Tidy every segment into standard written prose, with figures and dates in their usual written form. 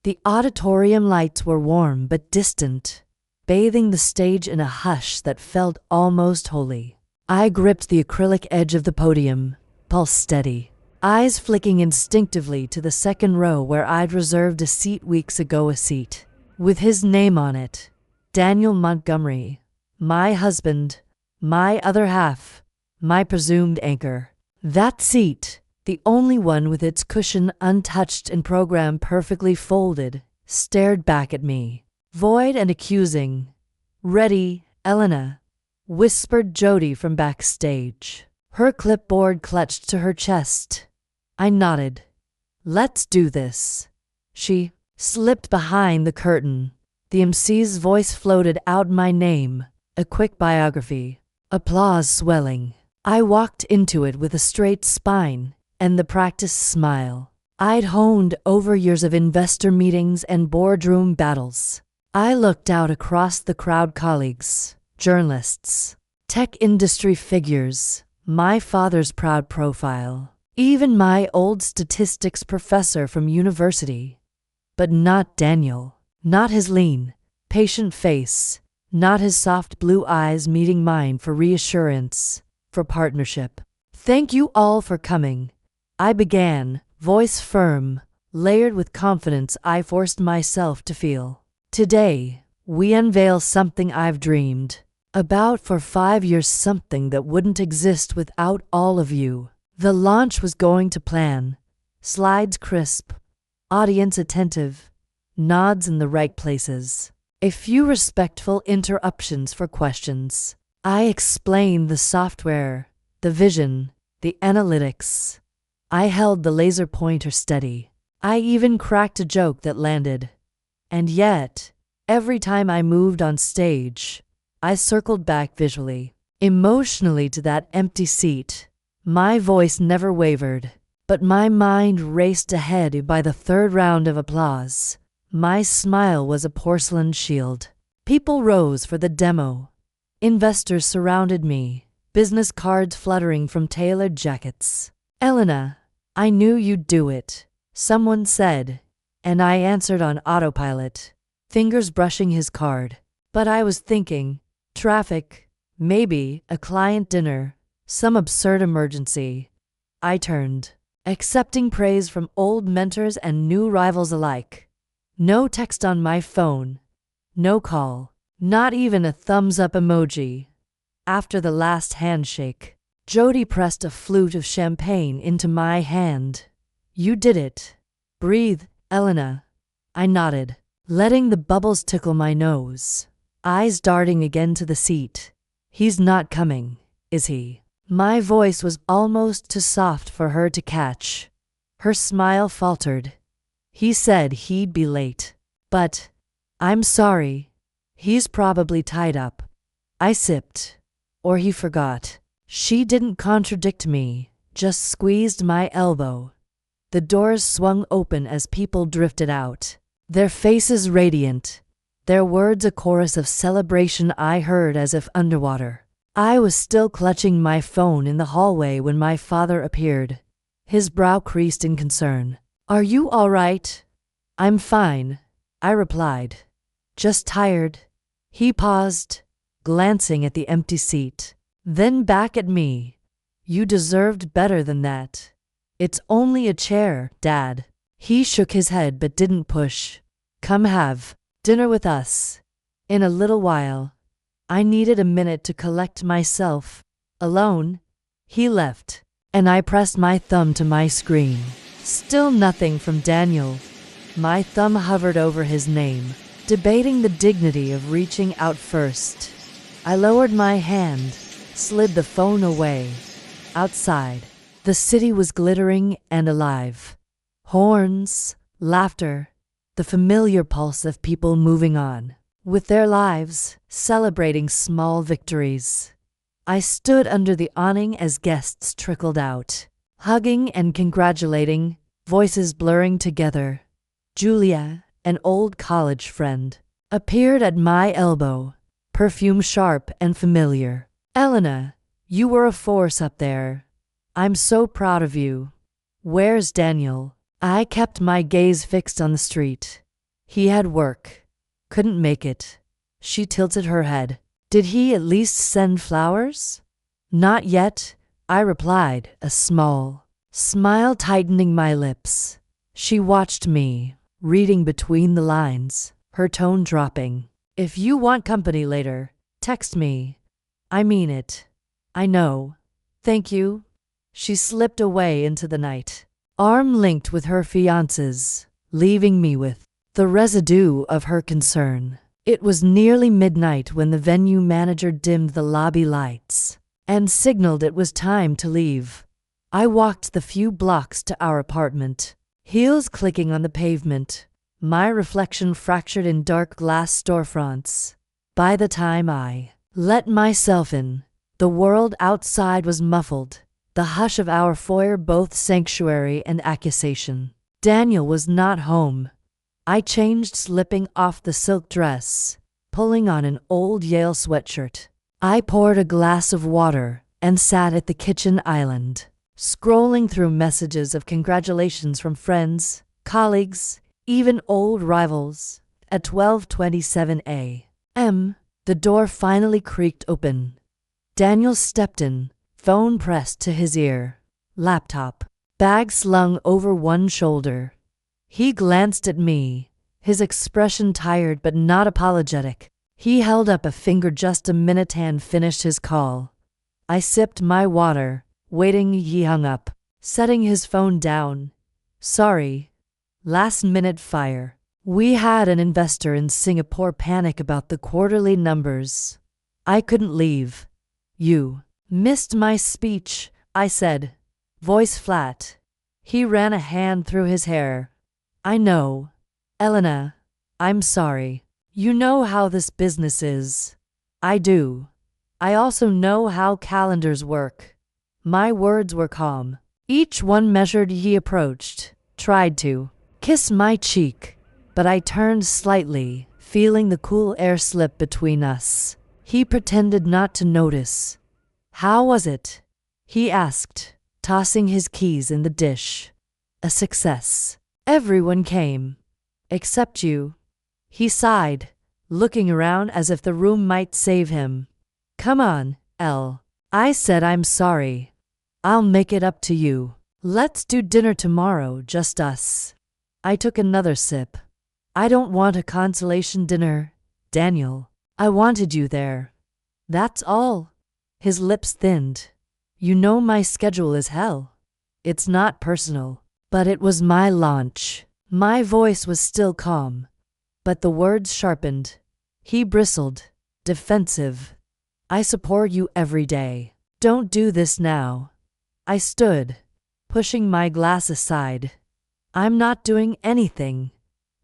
The auditorium lights were warm but distant, bathing the stage in a hush that felt almost holy. I gripped the acrylic edge of the podium, pulse steady, eyes flicking instinctively to the second row where I'd reserved a seat weeks ago, a seat with his name on it. Daniel Montgomery, my husband, my other half, my presumed anchor. That seat, the only one with its cushion untouched and program perfectly folded, stared back at me, void and accusing. "Ready, Elena," whispered Jody from backstage, her clipboard clutched to her chest. I nodded. "Let's do this." She slipped behind the curtain. The MC's voice floated out my name, a quick biography. Applause swelling. I walked into it with a straight spine and the practiced smile I'd honed over years of investor meetings and boardroom battles. I looked out across the crowd, colleagues, journalists, tech industry figures, my father's proud profile, even my old statistics professor from university. But not Daniel, not his lean, patient face, not his soft blue eyes meeting mine for reassurance, for partnership. "Thank you all for coming," I began, voice firm, layered with confidence I forced myself to feel. "Today, we unveil something I've dreamed about for 5 years, something that wouldn't exist without all of you." The launch was going to plan. Slides crisp, audience attentive, nods in the right places, a few respectful interruptions for questions. I explained the software, the vision, the analytics. I held the laser pointer steady. I even cracked a joke that landed. And yet, every time I moved on stage, I circled back visually, emotionally to that empty seat. My voice never wavered, but my mind raced ahead. By the third round of applause, my smile was a porcelain shield. People rose for the demo. Investors surrounded me, business cards fluttering from tailored jackets. "Elena, I knew you'd do it," someone said, and I answered on autopilot, fingers brushing his card. But I was thinking, traffic, maybe a client dinner, some absurd emergency. I turned, accepting praise from old mentors and new rivals alike. No text on my phone, no call, not even a thumbs-up emoji. After the last handshake, Jody pressed a flute of champagne into my hand. "You did it. Breathe, Elena." I nodded, letting the bubbles tickle my nose, eyes darting again to the seat. "He's not coming, is he?" My voice was almost too soft for her to catch. Her smile faltered. "He said he'd be late. But I'm sorry. He's probably tied up." I sipped. "Or he forgot." She didn't contradict me, just squeezed my elbow. The doors swung open as people drifted out, their faces radiant, their words a chorus of celebration I heard as if underwater. I was still clutching my phone in the hallway when my father appeared, his brow creased in concern. "Are you all right?" "I'm fine," I replied. "Just tired." He paused, glancing at the empty seat, then back at me. "You deserved better than that. It's only a chair, Dad." He shook his head but didn't push. "Come have dinner with us in a little while." I needed a minute to collect myself. Alone, he left, and I pressed my thumb to my screen. Still nothing from Daniel. My thumb hovered over his name, debating the dignity of reaching out first. I lowered my hand, slid the phone away. Outside, the city was glittering and alive. Horns, laughter, the familiar pulse of people moving on with their lives, celebrating small victories. I stood under the awning as guests trickled out, hugging and congratulating, voices blurring together. Julia, an old college friend, appeared at my elbow, perfume sharp and familiar. "Elena, you were a force up there. I'm so proud of you." "Where's Daniel?" I kept my gaze fixed on the street. He had work. Couldn't make it. She tilted her head. Did he at least send flowers? Not yet, I replied, a small smile tightening my lips. She watched me, reading between the lines, her tone dropping. If you want company later, text me. I mean it. I know. Thank you. She slipped away into the night, arm linked with her fiance's, leaving me with the residue of her concern. It was nearly midnight when the venue manager dimmed the lobby lights and signaled it was time to leave. I walked the few blocks to our apartment, heels clicking on the pavement, my reflection fractured in dark glass storefronts. By the time I let myself in, the world outside was muffled, the hush of our foyer both sanctuary and accusation. Daniel was not home. I changed, slipping off the silk dress, pulling on an old Yale sweatshirt. I poured a glass of water and sat at the kitchen island, scrolling through messages of congratulations from friends, colleagues, even old rivals. At 12:27 a.m., the door finally creaked open. Daniel stepped in, phone pressed to his ear, laptop, bag slung over one shoulder. He glanced at me, his expression tired but not apologetic. He held up a finger just a minute and finished his call. I sipped my water, waiting. He hung up, setting his phone down. Sorry. Last minute fire. We had an investor in Singapore panic about the quarterly numbers. I couldn't leave. You missed my speech, I said, voice flat. He ran a hand through his hair. I know. Elena, I'm sorry. You know how this business is. I do. I also know how calendars work. My words were calm. Each one measured. He approached, tried to kiss my cheek, but I turned slightly, feeling the cool air slip between us. He pretended not to notice. How was it? He asked, tossing his keys in the dish. A success. Everyone came. Except you. He sighed, looking around as if the room might save him. Come on, Elle. I said I'm sorry. I'll make it up to you. Let's do dinner tomorrow, just us. I took another sip. I don't want a consolation dinner, Daniel. I wanted you there. That's all. His lips thinned. You know my schedule is hell. It's not personal. But it was my launch. My voice was still calm, but the words sharpened. He bristled, defensive. I support you every day. Don't do this now. I stood, pushing my glass aside. I'm not doing anything.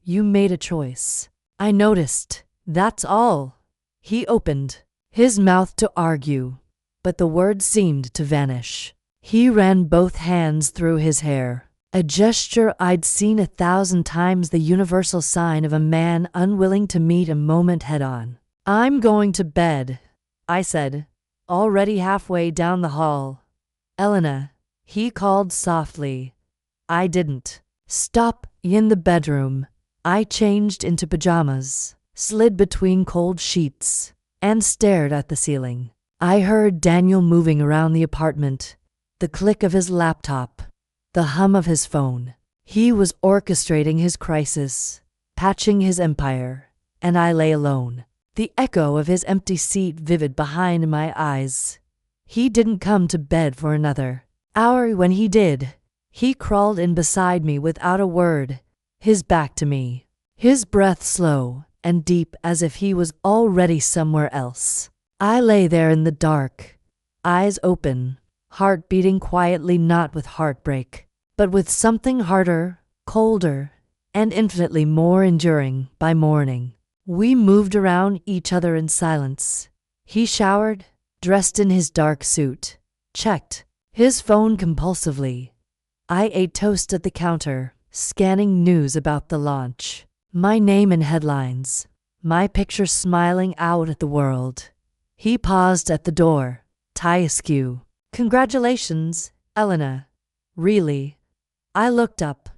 You made a choice. I noticed. That's all. He opened his mouth to argue, but the words seemed to vanish. He ran both hands through his hair. A gesture I'd seen 1,000 times, the universal sign of a man unwilling to meet a moment head-on. I'm going to bed, I said, already halfway down the hall. Elena, he called softly. I didn't stop in the bedroom. I changed into pajamas, slid between cold sheets, and stared at the ceiling. I heard Daniel moving around the apartment, the click of his laptop, the hum of his phone. He was orchestrating his crisis, patching his empire, and I lay alone, the echo of his empty seat vivid behind my eyes. He didn't come to bed for another hour. When he did, he crawled in beside me without a word, his back to me, his breath slow and deep as if he was already somewhere else. I lay there in the dark, eyes open, heart beating quietly, not with heartbreak, but with something harder, colder, and infinitely more enduring. By morning, we moved around each other in silence. He showered, dressed in his dark suit, checked his phone compulsively. I ate toast at the counter, scanning news about the launch. My name in headlines, my picture smiling out at the world. He paused at the door, tie askew. Congratulations, Elena. Really? I looked up.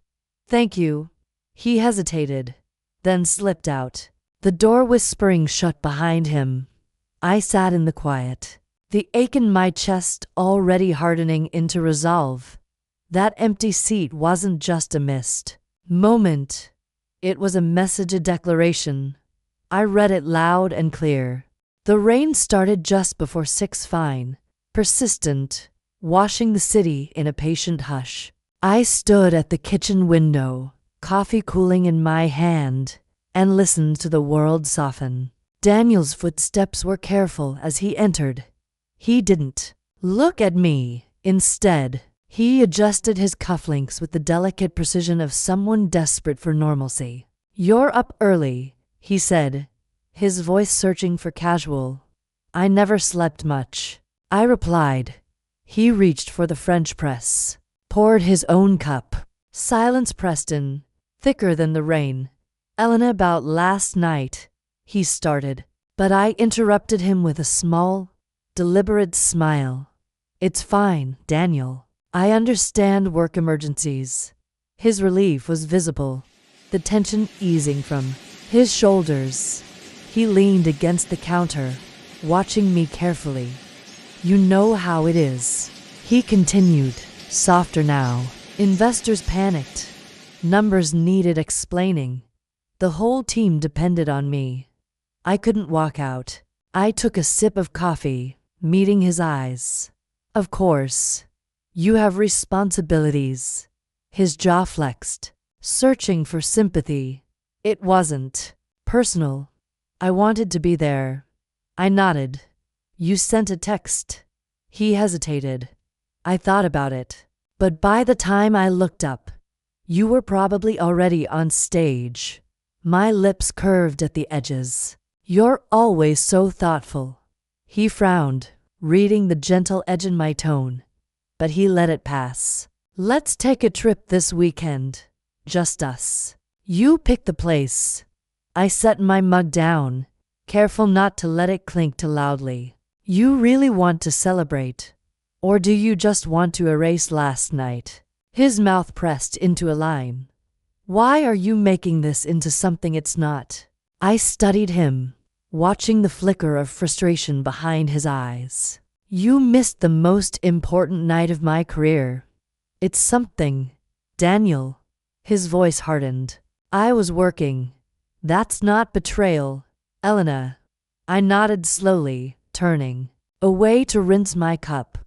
Thank you. He hesitated. then slipped out. The door whispering shut behind him. I sat in the quiet, the ache in my chest already hardening into resolve. That empty seat wasn't just a mist moment. It was a message, a declaration. I read it loud and clear. The rain started just before 6, fine, persistent, washing the city in a patient hush. I stood at the kitchen window, coffee cooling in my hand, and listened to the world soften. Daniel's footsteps were careful as he entered. He didn't look at me. Instead, he adjusted his cufflinks with the delicate precision of someone desperate for normalcy. "You're up early," he said, his voice searching for casual. "I never slept much," I replied. He reached for the French press, poured his own cup. Silence pressed in, thicker than the rain. "Elena, about last night," he started, but I interrupted him with a small, deliberate smile. "It's fine, Daniel. I understand work emergencies." His relief was visible, the tension easing from his shoulders. He leaned against the counter, watching me carefully. "You know how it is," he continued, softer now. "Investors panicked. Numbers needed explaining. The whole team depended on me. I couldn't walk out." I took a sip of coffee, meeting his eyes. "Of course. You have responsibilities." His jaw flexed, searching for sympathy. "It wasn't personal. I wanted to be there." I nodded. "You sent a text." He hesitated. "I thought about it. But by the time I looked up, you were probably already on stage." My lips curved at the edges. "You're always so thoughtful." He frowned, reading the gentle edge in my tone, but he let it pass. "Let's take a trip this weekend. Just us. You pick the place." I set my mug down, careful not to let it clink too loudly. "You really want to celebrate? Or do you just want to erase last night?" His mouth pressed into a line. "Why are you making this into something it's not?" I studied him, watching the flicker of frustration behind his eyes. "You missed the most important night of my career. It's something, Daniel." His voice hardened. "I was working. That's not betrayal, Elena." I nodded slowly, turning away to rinse my cup.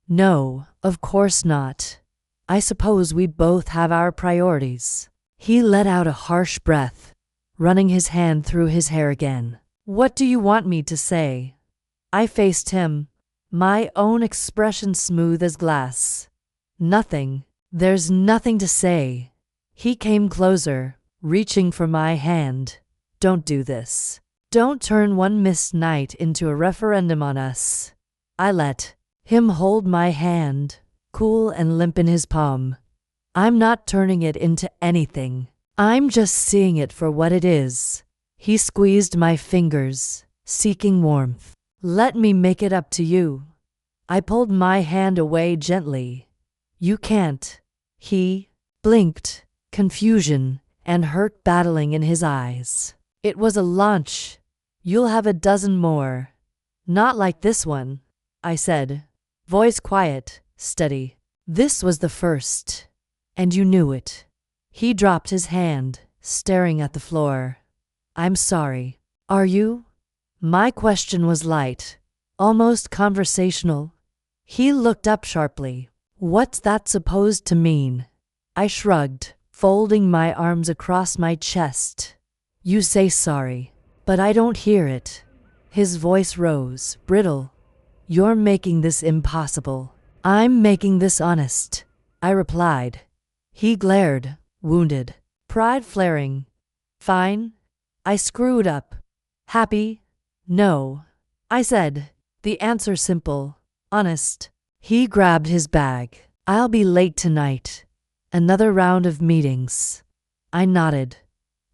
"No, of course not. I suppose we both have our priorities." He let out a harsh breath, running his hand through his hair again. "What do you want me to say?" I faced him, my own expression smooth as glass. "Nothing. There's nothing to say." He came closer, reaching for my hand. "Don't do this. Don't turn one missed night into a referendum on us." I let him hold my hand, cool and limp in his palm. "I'm not turning it into anything. I'm just seeing it for what it is." He squeezed my fingers, seeking warmth. "Let me make it up to you." I pulled my hand away gently. "You can't." He blinked, confusion and hurt battling in his eyes. "It was a launch. You'll have a dozen more." "Not like this one," I said, voice quiet, steady. "This was the first. And you knew it." He dropped his hand, staring at the floor. "I'm sorry." "Are you?" My question was light, almost conversational. He looked up sharply. "What's that supposed to mean?" I shrugged, folding my arms across my chest. "You say sorry, but I don't hear it." His voice rose, brittle. "You're making this impossible." "I'm making this honest," I replied. He glared, wounded, pride flaring. "Fine." I screwed up. "Happy?" "No," I said. The answer simple, honest. He grabbed his bag. "I'll be late tonight. Another round of meetings." I nodded.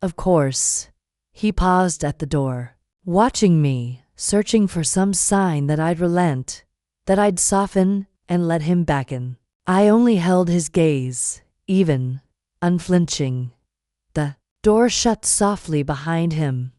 "Of course." He paused at the door, watching me, searching for some sign that I'd relent, that I'd soften and let him back in. I only held his gaze, even, unflinching. The Door shut softly behind him.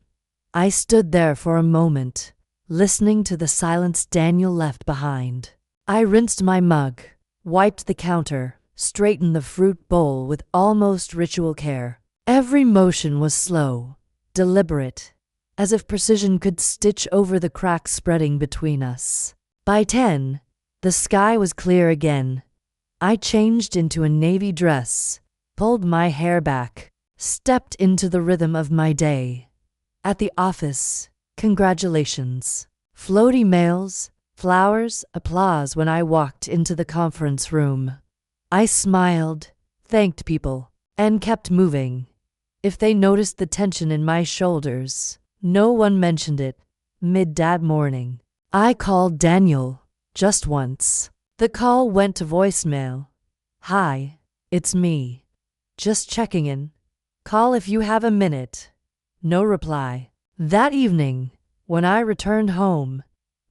I stood there for a moment, listening to the silence Daniel left behind. I rinsed my mug, wiped the counter, straightened the fruit bowl with almost ritual care. Every motion was slow, deliberate, as if precision could stitch over the cracks spreading between us. By 10, the sky was clear again. I changed into a navy dress, pulled my hair back, stepped into the rhythm of my day. At the office, congratulations. Floaty mails, flowers, applause when I walked into the conference room. I smiled, thanked people, and kept moving. If they noticed the tension in my shoulders, no one mentioned it. Mid-that morning, I called Daniel, just once. The call went to voicemail. Hi, it's me. Just checking in. Call if you have a minute. No reply. That evening, when I returned home,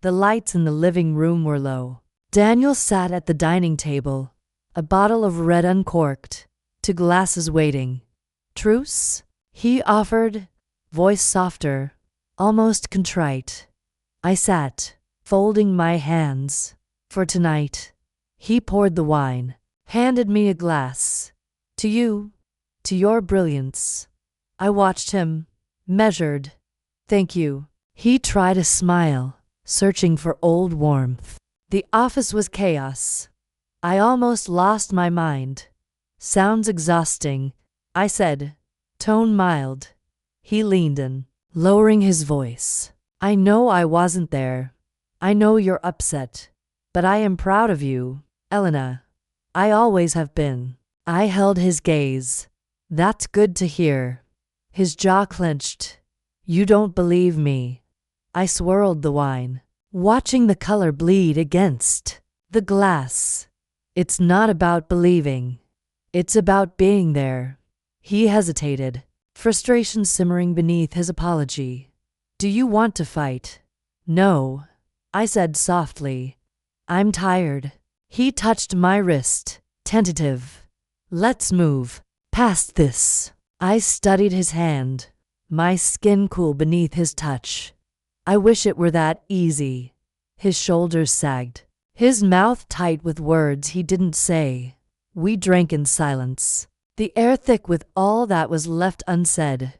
the lights in the living room were low. Daniel sat at the dining table, a bottle of red uncorked, 2 glasses waiting. Truce? He offered, voice softer, almost contrite. I sat, folding my hands. For tonight. He poured the wine, handed me a glass. To you, to your brilliance. I watched him, measured. Thank you. He tried a smile, searching for old warmth. The office was chaos. I almost lost my mind. Sounds exhausting, I said, tone mild. He leaned in, lowering his voice. I know I wasn't there. I know you're upset. But I am proud of you, Elena. I always have been. I held his gaze. That's good to hear. His jaw clenched. You don't believe me. I swirled the wine, watching the color bleed against the glass. It's not about believing. It's about being there. He hesitated, frustration simmering beneath his apology. Do you want to fight? No, I said softly. I'm tired. He touched my wrist, tentative. Let's move past this. I studied his hand, my skin cool beneath his touch. I wish it were that easy. His shoulders sagged, his mouth tight with words he didn't say. We drank in silence, the air thick with all that was left unsaid.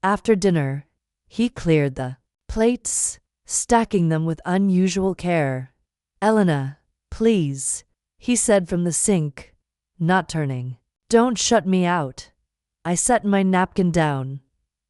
After dinner, he cleared the plates, stacking them with unusual care. Elena, please, he said from the sink, not turning. Don't shut me out. I set my napkin down.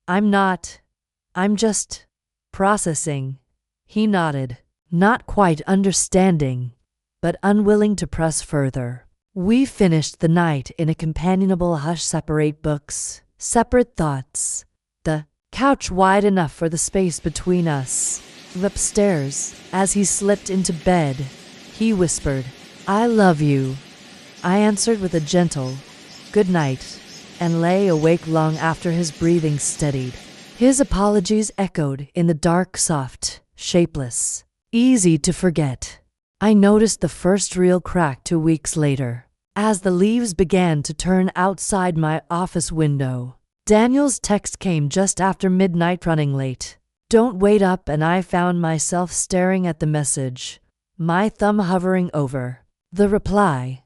I'm just processing. He nodded, not quite understanding, but unwilling to press further. We finished the night in a companionable hush, separate books, separate thoughts. The couch wide enough for the space between us. Upstairs, as he slipped into bed, he whispered, I love you. I answered with a gentle, good night, and lay awake long after his breathing steadied. His apologies echoed in the dark, soft, shapeless, easy to forget. I noticed the first real crack 2 weeks later, as the leaves began to turn outside my office window. Daniel's text came just after midnight, running late. Don't wait up, and I found myself staring at the message, my thumb hovering over the reply.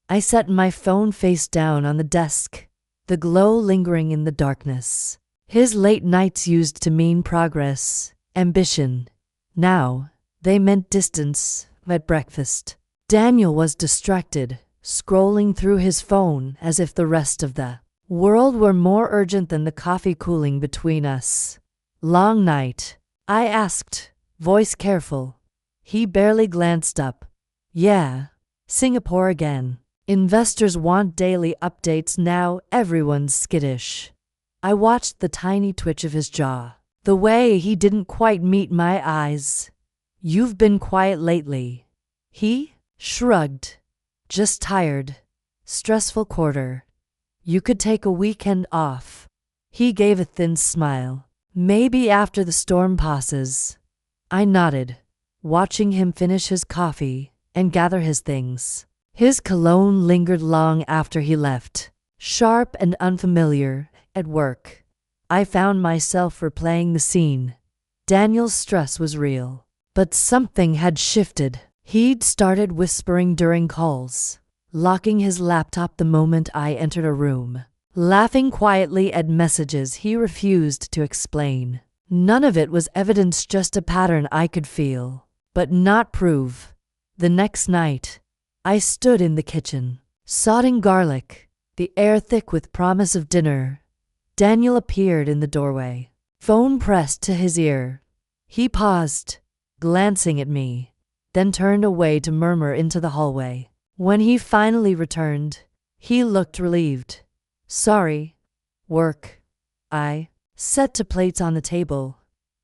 I set my phone face down on the desk, the glow lingering in the darkness. His late nights used to mean progress, ambition. Now, they meant distance. At breakfast, Daniel was distracted, scrolling through his phone as if the rest of the world were more urgent than the coffee cooling between us. Long night, I asked, voice careful. He barely glanced up. Yeah, Singapore again. Investors want daily updates now, everyone's skittish. I watched the tiny twitch of his jaw, the way he didn't quite meet my eyes. You've been quiet lately. He shrugged. Just tired. Stressful quarter. You could take a weekend off. He gave a thin smile. Maybe after the storm passes. I nodded, watching him finish his coffee and gather his things. His cologne lingered long after he left, sharp and unfamiliar, At work, I found myself replaying the scene. Daniel's stress was real, but something had shifted. He'd started whispering during calls, locking his laptop the moment I entered a room, laughing quietly at messages he refused to explain. None of it was evidence, just a pattern I could feel, but not prove. The next night, I stood in the kitchen, sauteing garlic, the air thick with promise of dinner. Daniel appeared in the doorway, phone pressed to his ear. He paused, glancing at me, then turned away to murmur into the hallway. When he finally returned, he looked relieved. "Sorry. Work." I set to plates on the table.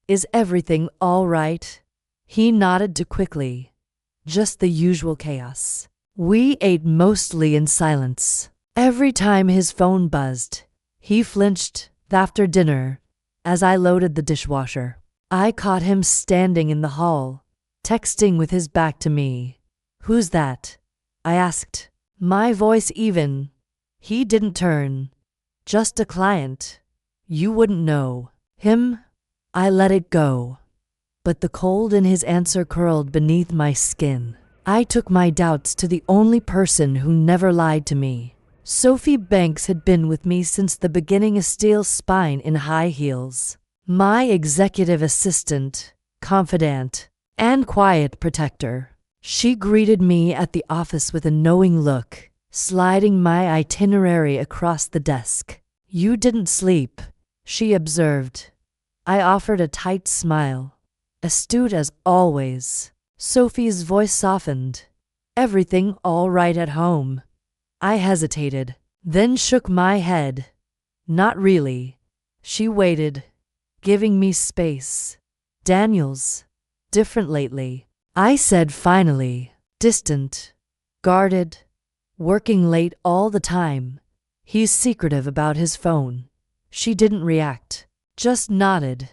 "Is everything all right?" He nodded too quickly. "Just the usual chaos." We ate mostly in silence. Every time his phone buzzed, he flinched. After dinner, as I loaded the dishwasher, I caught him standing in the hall, texting with his back to me. "Who's that?" I asked, my voice even. He didn't turn. "Just a client. You wouldn't know him." I let it go, but the cold in his answer curled beneath my skin. I took my doubts to the only person who never lied to me. Sophie Banks had been with me since the beginning, a steel spine in high heels. My executive assistant, confidant, and quiet protector. She greeted me at the office with a knowing look, sliding my itinerary across the desk. "You didn't sleep," she observed. I offered a tight smile. "Astute as always." Sophie's voice softened. "Everything all right at home?" I hesitated, then shook my head. "Not really." She waited, giving me space. "Daniel's different lately," I said finally. "Distant, guarded, working late all the time. He's secretive about his phone." She didn't react, just nodded.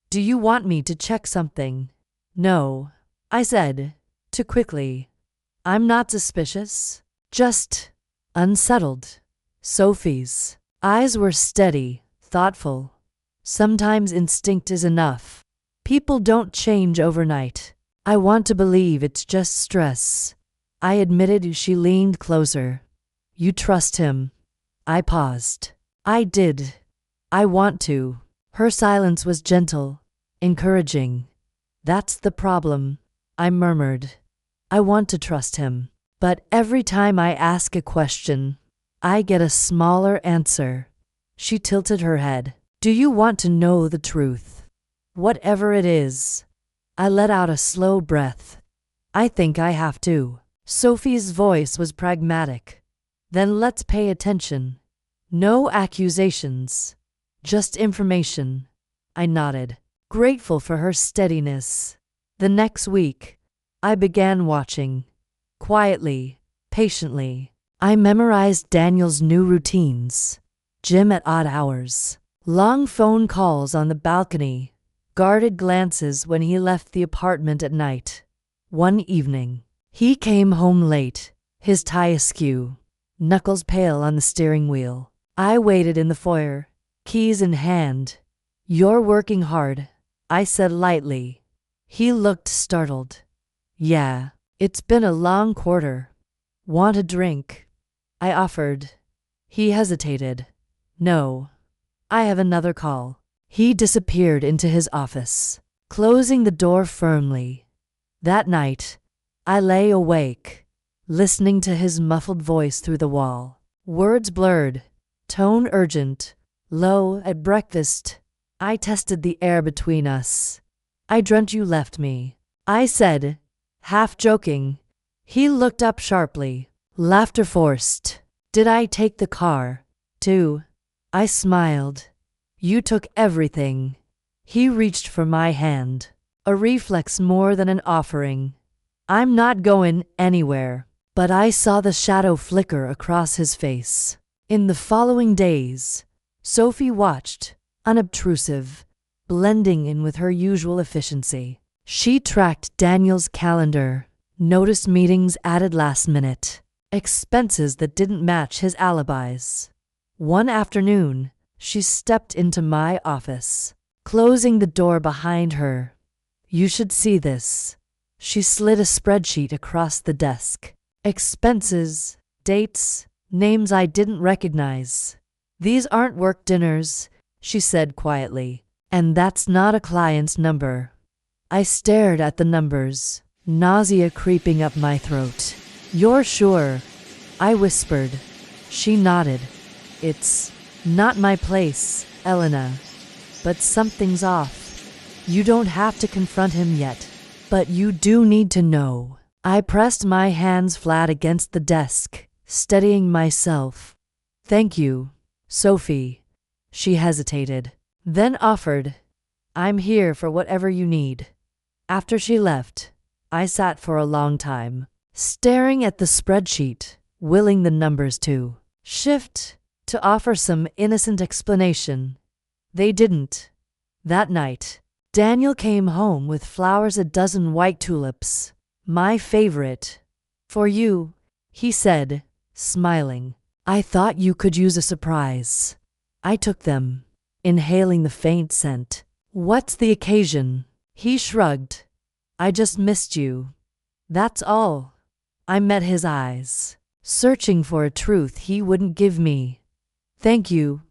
"Do you want me to check something?" "No," I said, too quickly. "I'm not suspicious, just unsettled." Sophie's eyes were steady, thoughtful. "Sometimes instinct is enough. People don't change overnight. I want to believe it's just stress." I admitted. She leaned closer. "You trust him?" I paused. "I did. I want to." Her silence was gentle, encouraging. "That's the problem," I murmured. "I want to trust him, but every time I ask a question, I get a smaller answer." She tilted her head. "Do you want to know the truth? Whatever it is." I let out a slow breath. "I think I have to." Sophie's voice was pragmatic. "Then let's pay attention. No accusations, just information." I nodded, grateful for her steadiness. The next week, I began watching. Quietly, patiently. I memorized Daniel's new routines. Gym at odd hours. Long phone calls on the balcony. Guarded glances when he left the apartment at night. One evening, he came home late, his tie askew, knuckles pale on the steering wheel. I waited in the foyer, keys in hand. "You're working hard," I said lightly. He looked startled. "Yeah, it's been a long quarter." "Want a drink?" I offered. He hesitated. "No, I have another call." He disappeared into his office, closing the door firmly. That night, I lay awake, listening to his muffled voice through the wall. Words blurred, tone urgent, low. At breakfast, I tested the air between us. "I dreamt you left me," I said, half joking. He looked up sharply, laughter forced. "Did I take the car, too?" I smiled. "You took everything." He reached for my hand, a reflex more than an offering. "I'm not going anywhere." But I saw the shadow flicker across his face. In the following days, Sophie watched, unobtrusive, blending in with her usual efficiency. She tracked Daniel's calendar, noticed meetings added last minute, expenses that didn't match his alibis. One afternoon, She stepped into my office, closing the door behind her. You should see this. She slid a spreadsheet across the desk. Expenses, dates, names I didn't recognize. These aren't work dinners, she said quietly. And that's not a client's number. I stared at the numbers, nausea creeping up my throat. You're sure? I whispered. She nodded. It's not my place, Elena. But something's off. You don't have to confront him yet. But you do need to know. I pressed my hands flat against the desk, steadying myself. Thank you, Sophie. She hesitated, then offered. I'm here for whatever you need. After she left, I sat for a long time, staring at the spreadsheet, willing the numbers to shift, to offer some innocent explanation. They didn't. That night, Daniel came home with flowers, a dozen white tulips. My favorite. For you, he said, smiling. I thought you could use a surprise. I took them, inhaling the faint scent. What's the occasion? He shrugged. I just missed you. That's all. I met his eyes, searching for a truth he wouldn't give me. Thank you.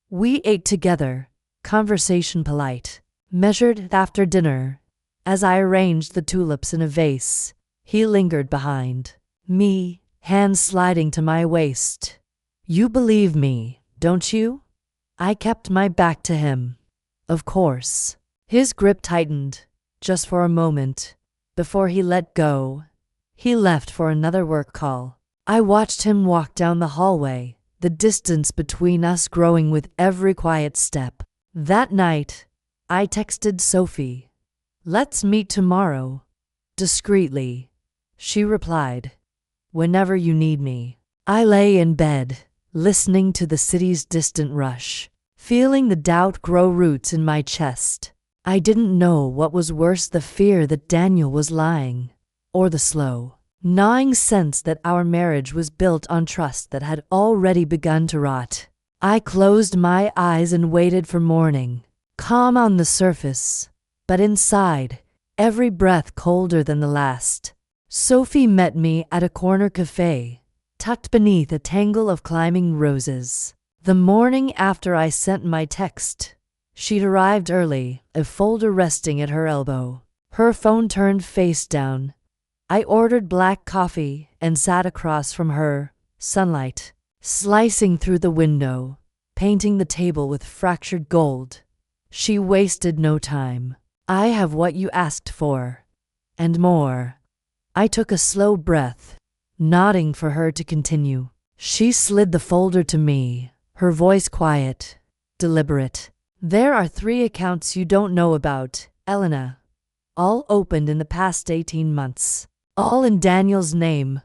We ate together, conversation polite, measured after dinner. As I arranged the tulips in a vase, he lingered behind me, hands sliding to my waist. You believe me, don't you? I kept my back to him. Of course. His grip tightened, just for a moment, before he let go. He left for another work call. I watched him walk down the hallway, the distance between us growing with every quiet step. That night, I texted Sophie. Let's meet tomorrow. Discreetly. She replied. Whenever you need me. I lay in bed, listening to the city's distant rush, feeling the doubt grow roots in my chest. I didn't know what was worse, the fear that Daniel was lying, or the slow, gnawing sense that our marriage was built on trust that had already begun to rot. I closed my eyes and waited for morning, calm on the surface, but inside, every breath colder than the last. Sophie met me at a corner cafe, tucked beneath a tangle of climbing roses. The morning after I sent my text, she'd arrived early, a folder resting at her elbow, her phone turned face down. I ordered black coffee and sat across from her, sunlight slicing through the window, painting the table with fractured gold. She wasted no time. I have what you asked for, and more. I took a slow breath, nodding for her to continue. She slid the folder to me, her voice quiet, deliberate. There are 3 accounts you don't know about, Elena. All opened in the past 18 months. All in Daniel's name.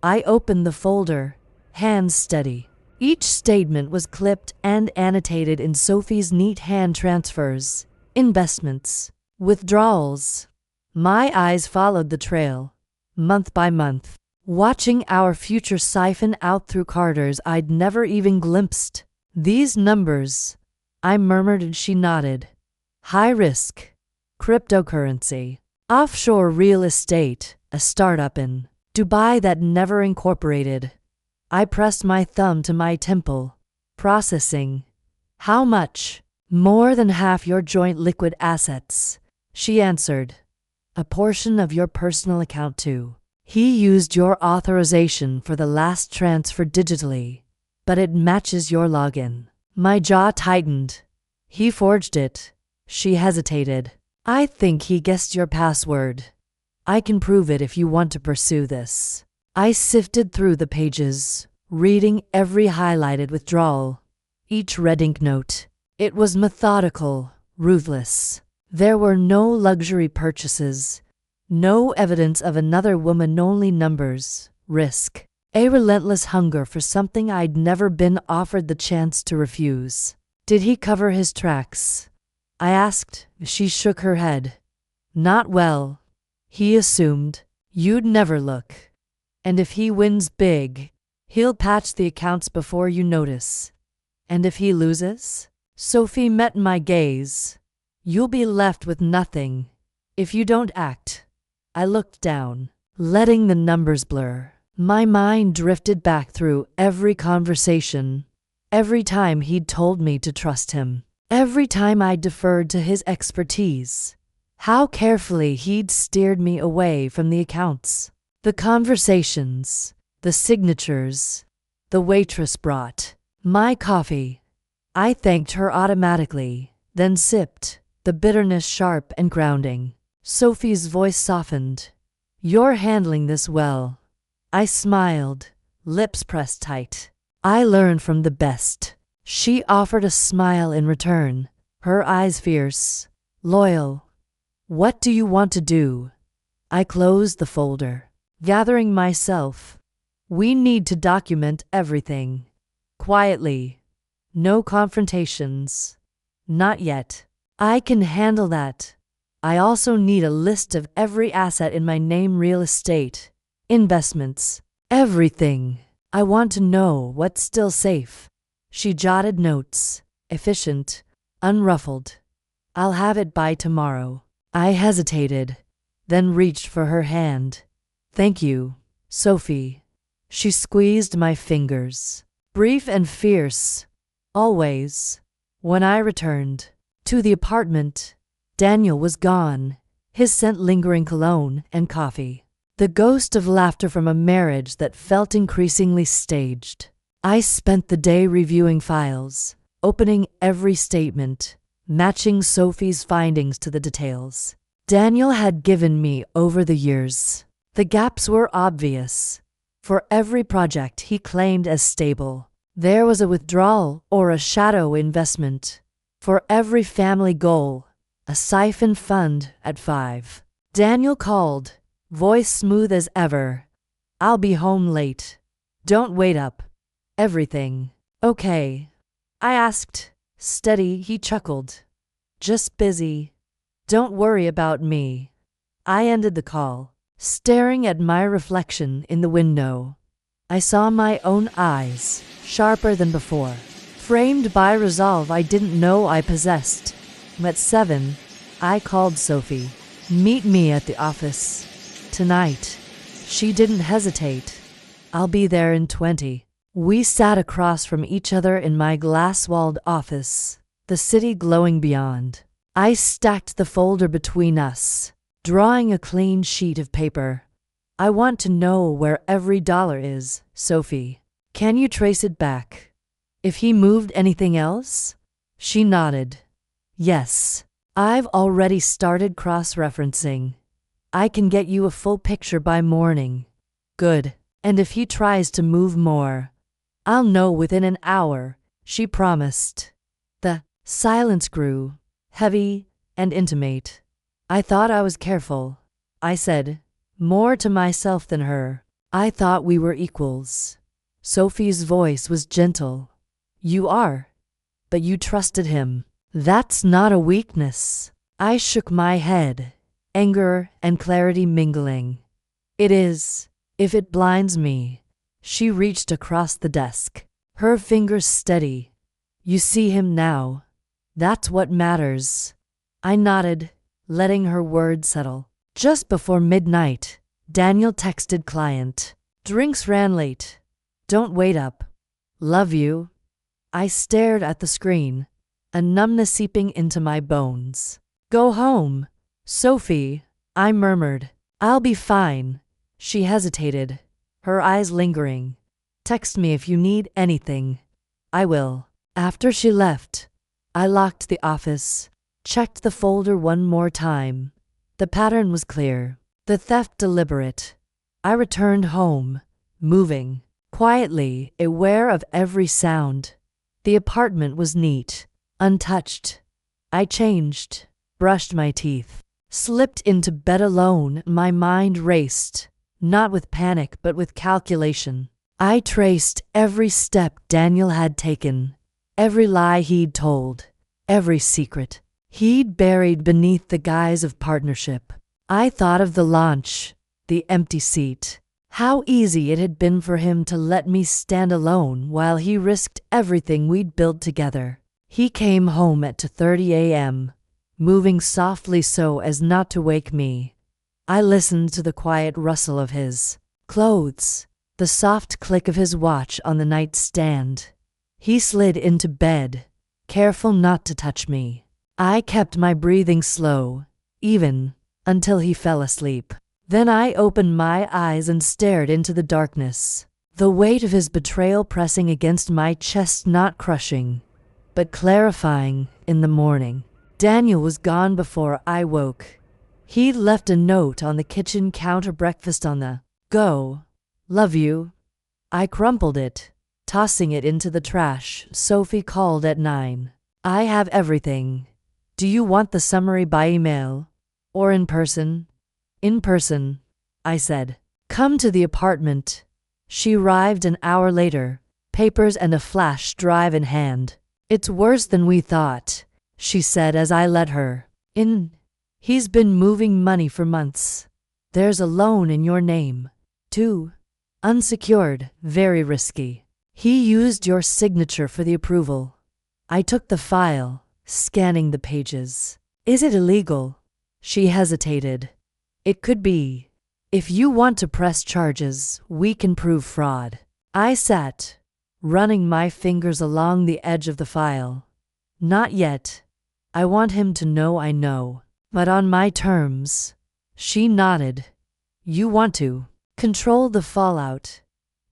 I opened the folder, hands steady. Each statement was clipped and annotated in Sophie's neat hand transfers, investments, withdrawals. My eyes followed the trail, month by month, watching our future siphon out through corridors I'd never even glimpsed. These numbers, I murmured, and she nodded. High risk, cryptocurrency, offshore real estate, a startup in Dubai that never incorporated. I pressed my thumb to my temple. Processing. How much? More than half your joint liquid assets, she answered. A portion of your personal account too. He used your authorization for the last transfer digitally, but it matches your login. My jaw tightened. He forged it. She hesitated. I think he guessed your password. I can prove it if you want to pursue this. I sifted through the pages, reading every highlighted withdrawal, each red ink note. It was methodical, ruthless. There were no luxury purchases, no evidence of another woman, only numbers, risk, a relentless hunger for something I'd never been offered the chance to refuse. Did he cover his tracks? I asked. She shook her head. Not well. He assumed you'd never look. And if he wins big, he'll patch the accounts before you notice. And if he loses? Sophie met my gaze. You'll be left with nothing if you don't act. I looked down, letting the numbers blur. My mind drifted back through every conversation, every time he'd told me to trust him, every time I deferred to his expertise, how carefully he'd steered me away from the accounts. The conversations, the signatures, the waitress brought my coffee. I thanked her automatically, then sipped, the bitterness sharp and grounding. Sophie's voice softened. You're handling this well. I smiled, lips pressed tight. I learned from the best. She offered a smile in return, her eyes fierce, loyal. What do you want to do? I closed the folder, gathering myself. We need to document everything. Quietly. No confrontations. Not yet. I can handle that. I also need a list of every asset in my name, real estate, investments, everything. I want to know what's still safe. She jotted notes, efficient, unruffled. I'll have it by tomorrow. I hesitated, then reached for her hand. Thank you, Sophie. She squeezed my fingers. Brief and fierce, always. When I returned to the apartment, Daniel was gone, his scent lingering, cologne and coffee. The ghost of laughter from a marriage that felt increasingly staged. I spent the day reviewing files, opening every statement, matching Sophie's findings to the details Daniel had given me over the years. The gaps were obvious. For every project he claimed as stable, there was a withdrawal or a shadow investment. For every family goal, a siphon fund at 5. Daniel called, voice smooth as ever. I'll be home late. Don't wait up. Everything okay? I asked. Steady, he chuckled. Just busy. Don't worry about me. I ended the call, staring at my reflection in the window. I saw my own eyes, sharper than before, framed by resolve I didn't know I possessed. At 7, I called Sophie. Meet me at the office. Tonight. She didn't hesitate. I'll be there in 20. We sat across from each other in my glass-walled office, the city glowing beyond. I stacked the folder between us, drawing a clean sheet of paper. I want to know where every dollar is, Sophie. Can you trace it back? If he moved anything else? She nodded. Yes. I've already started cross-referencing. I can get you a full picture by morning. Good. And if he tries to move more, I'll know within an hour, she promised. The silence grew, heavy and intimate. I thought I was careful, I said, more to myself than her. I thought we were equals. Sophie's voice was gentle. You are, but you trusted him. That's not a weakness. I shook my head, anger and clarity mingling. It is, if it blinds me. She reached across the desk, her fingers steady. You see him now. That's what matters. I nodded, letting her words settle. Just before midnight, Daniel texted client. Drinks ran late. Don't wait up. Love you. I stared at the screen, a numbness seeping into my bones. Go home, Sophie, I murmured. I'll be fine. She hesitated, her eyes lingering. Text me if you need anything. I will. After she left, I locked the office, checked the folder one more time. The pattern was clear, the theft deliberate. I returned home, moving, quietly, aware of every sound. The apartment was neat, untouched. I changed, brushed my teeth, slipped into bed alone. My mind raced, not with panic but with calculation. I traced every step Daniel had taken, every lie he'd told, every secret he'd buried beneath the guise of partnership. I thought of the launch, the empty seat, How easy it had been for him to let me stand alone while he risked everything we'd built together. He came home at 2:30 a.m., moving softly so as not to wake me. I listened to the quiet rustle of his clothes, the soft click of his watch on the nightstand. He slid into bed, careful not to touch me. I kept my breathing slow, even, until he fell asleep. Then I opened my eyes and stared into the darkness, the weight of his betrayal pressing against my chest, not crushing, but clarifying. In the morning, Daniel was gone before I woke. He'd left a note on the kitchen counter, breakfast on the go. Love you. I crumpled it, tossing it into the trash. Sophie called at 9. I have everything. Do you want the summary by email? Or in person? In person, I said. Come to the apartment. She arrived an hour later, papers and a flash drive in hand. It's worse than we thought, she said as I let her in. He's been moving money for months. There's a loan in your name, too. Unsecured, very risky. He used your signature for the approval. I took the file, scanning the pages. Is it illegal? She hesitated. It could be. If you want to press charges, we can prove fraud. I sat, running my fingers along the edge of the file. Not yet. I want him to know I know, but on my terms. She nodded. You want to control the fallout.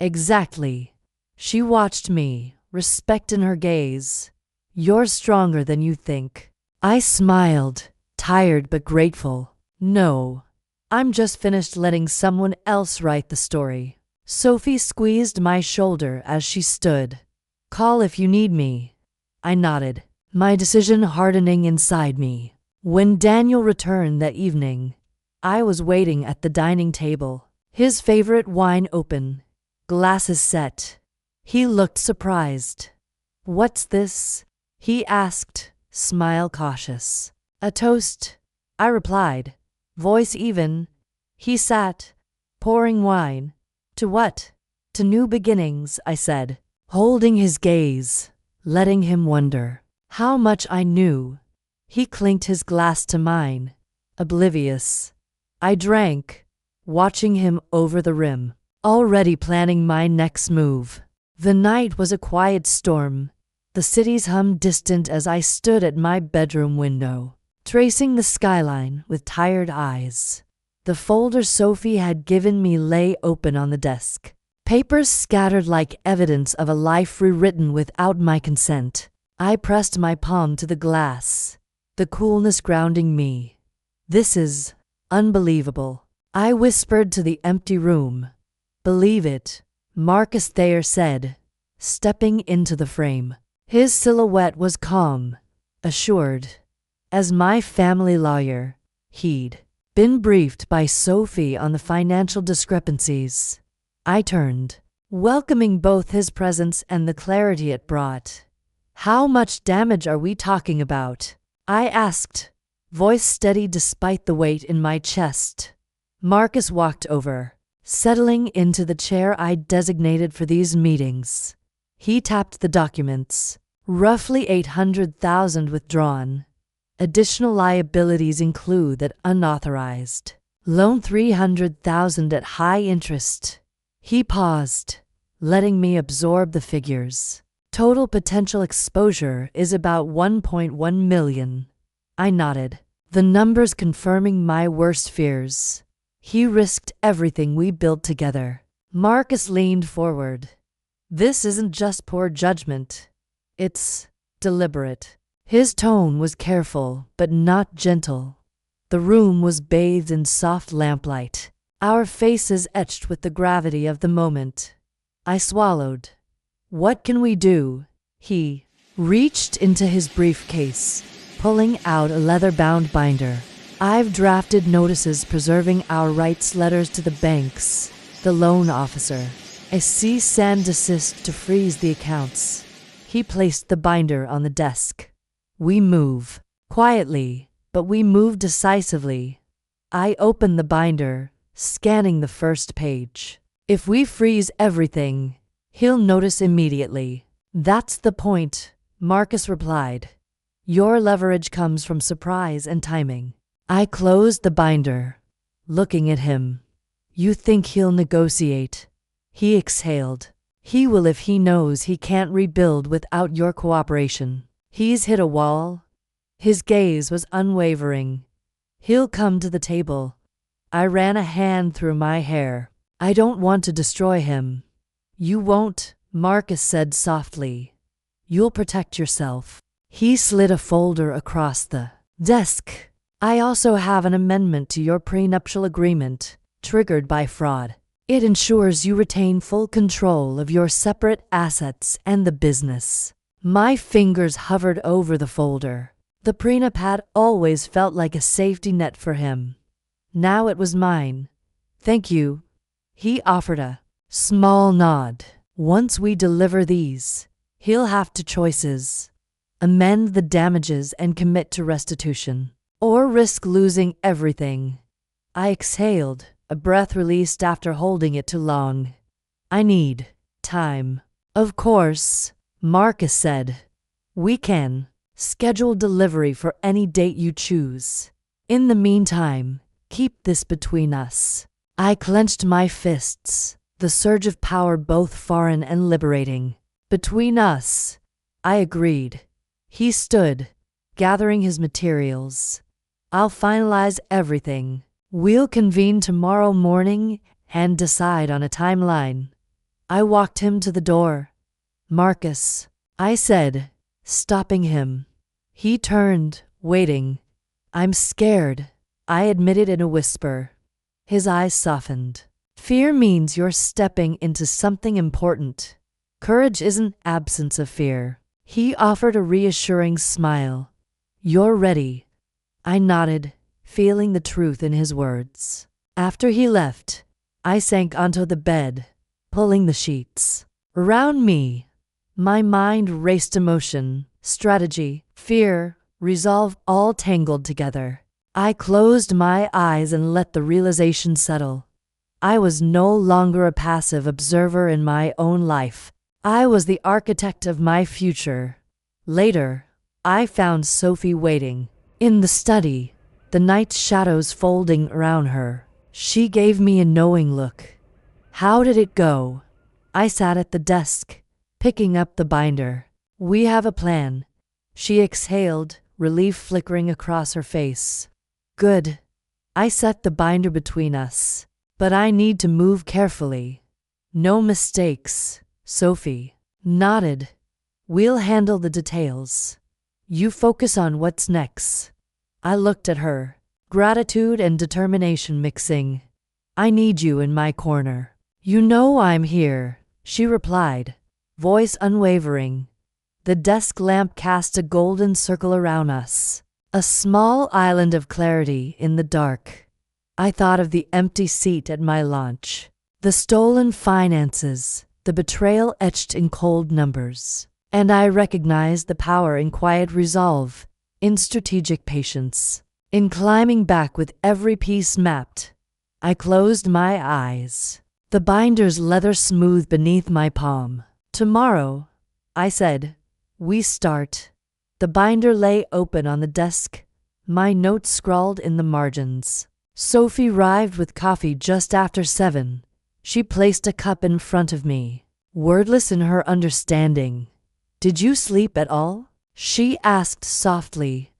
Exactly. She watched me, respect in her gaze. You're stronger than you think. I smiled, tired but grateful. No. I'm just finished letting someone else write the story. Sophie squeezed my shoulder as she stood. Call if you need me. I nodded, my decision hardening inside me. When Daniel returned that evening, I was waiting at the dining table, his favorite wine open, glasses set. He looked surprised. What's this? He asked, smile cautious. A toast, I replied, voice even. He sat, pouring wine. To what? To new beginnings, I said, holding his gaze, letting him wonder how much I knew. He clinked his glass to mine, oblivious. I drank, watching him over the rim, already planning my next move. The night was a quiet storm. The city's hum distant as I stood at my bedroom window, tracing the skyline with tired eyes. The folder Sophie had given me lay open on the desk, papers scattered like evidence of a life rewritten without my consent. I pressed my palm to the glass, the coolness grounding me. This is unbelievable, I whispered to the empty room. Believe it, Marcus Thayer said, stepping into the frame. His silhouette was calm, assured. As my family lawyer, he'd been briefed by Sophie on the financial discrepancies. I turned, welcoming both his presence and the clarity it brought. How much damage are we talking about? I asked, voice steady despite the weight in my chest. Marcus walked over, settling into the chair I'd designated for these meetings. He tapped the documents. Roughly $800,000 withdrawn. Additional liabilities include that unauthorized loan $300,000 at high interest. He paused, letting me absorb the figures. Total potential exposure is about $1.1 million. I nodded, the numbers confirming my worst fears. He risked everything we built together. Marcus leaned forward. This isn't just poor judgment. It's deliberate. His tone was careful, but not gentle. The room was bathed in soft lamplight, our faces etched with the gravity of the moment. I swallowed. What can we do? He reached into his briefcase, pulling out a leather-bound binder. I've drafted notices preserving our rights, letters to the banks, the loan officer, a cease and desist to freeze the accounts. He placed the binder on the desk. We move quietly, but we move decisively. I opened the binder, scanning the first page. If we freeze everything, he'll notice immediately. That's the point, Marcus replied. Your leverage comes from surprise and timing. I closed the binder, looking at him. You think he'll negotiate? He exhaled. He will if he knows he can't rebuild without your cooperation. He's hit a wall. His gaze was unwavering. He'll come to the table. I ran a hand through my hair. I don't want to destroy him. You won't, Marcus said softly. You'll protect yourself. He slid a folder across the desk. I also have an amendment to your prenuptial agreement, triggered by fraud. It ensures you retain full control of your separate assets and the business. My fingers hovered over the folder. The prenup had always felt like a safety net for him. Now it was mine. Thank you. He offered a small nod. Once we deliver these, he'll have two choices: amend the damages and commit to restitution, or risk losing everything. I exhaled, a breath released after holding it too long. I need time. Of course, Marcus said. We can schedule delivery for any date you choose. In the meantime, keep this between us. I clenched my fists, the surge of power both foreign and liberating. Between us, I agreed. He stood, gathering his materials. I'll finalize everything. We'll convene tomorrow morning and decide on a timeline. I walked him to the door. Marcus, I said, stopping him. He turned, waiting. I'm scared, I admitted in a whisper. His eyes softened. Fear means you're stepping into something important. Courage isn't absence of fear. He offered a reassuring smile. You're ready. I nodded, feeling the truth in his words. After he left, I sank onto the bed, pulling the sheets. Around me, my mind raced emotion, strategy, fear, resolve all tangled together. I closed my eyes and let the realization settle. I was no longer a passive observer in my own life. I was the architect of my future. Later, I found Sophie waiting. In the study, the night shadows folding around her. She gave me a knowing look. How did it go? I sat at the desk, picking up the binder. We have a plan. She exhaled, relief flickering across her face. Good. I set the binder between us. But I need to move carefully. No mistakes. Sophie nodded. We'll handle the details. You focus on what's next. I looked at her, gratitude and determination mixing. I need you in my corner. You know I'm here, she replied, voice unwavering. The desk lamp cast a golden circle around us, a small island of clarity in the dark. I thought of the empty seat at my launch, the stolen finances, the betrayal etched in cold numbers, and I recognized the power in quiet resolve, in strategic patience. In climbing back with every piece mapped, I closed my eyes, the binder's leather smooth beneath my palm. Tomorrow, I said, we start. The binder lay open on the desk, my notes scrawled in the margins. Sophie arrived with coffee just after 7. She placed a cup in front of me, wordless in her understanding. Did you sleep at all? She asked softly.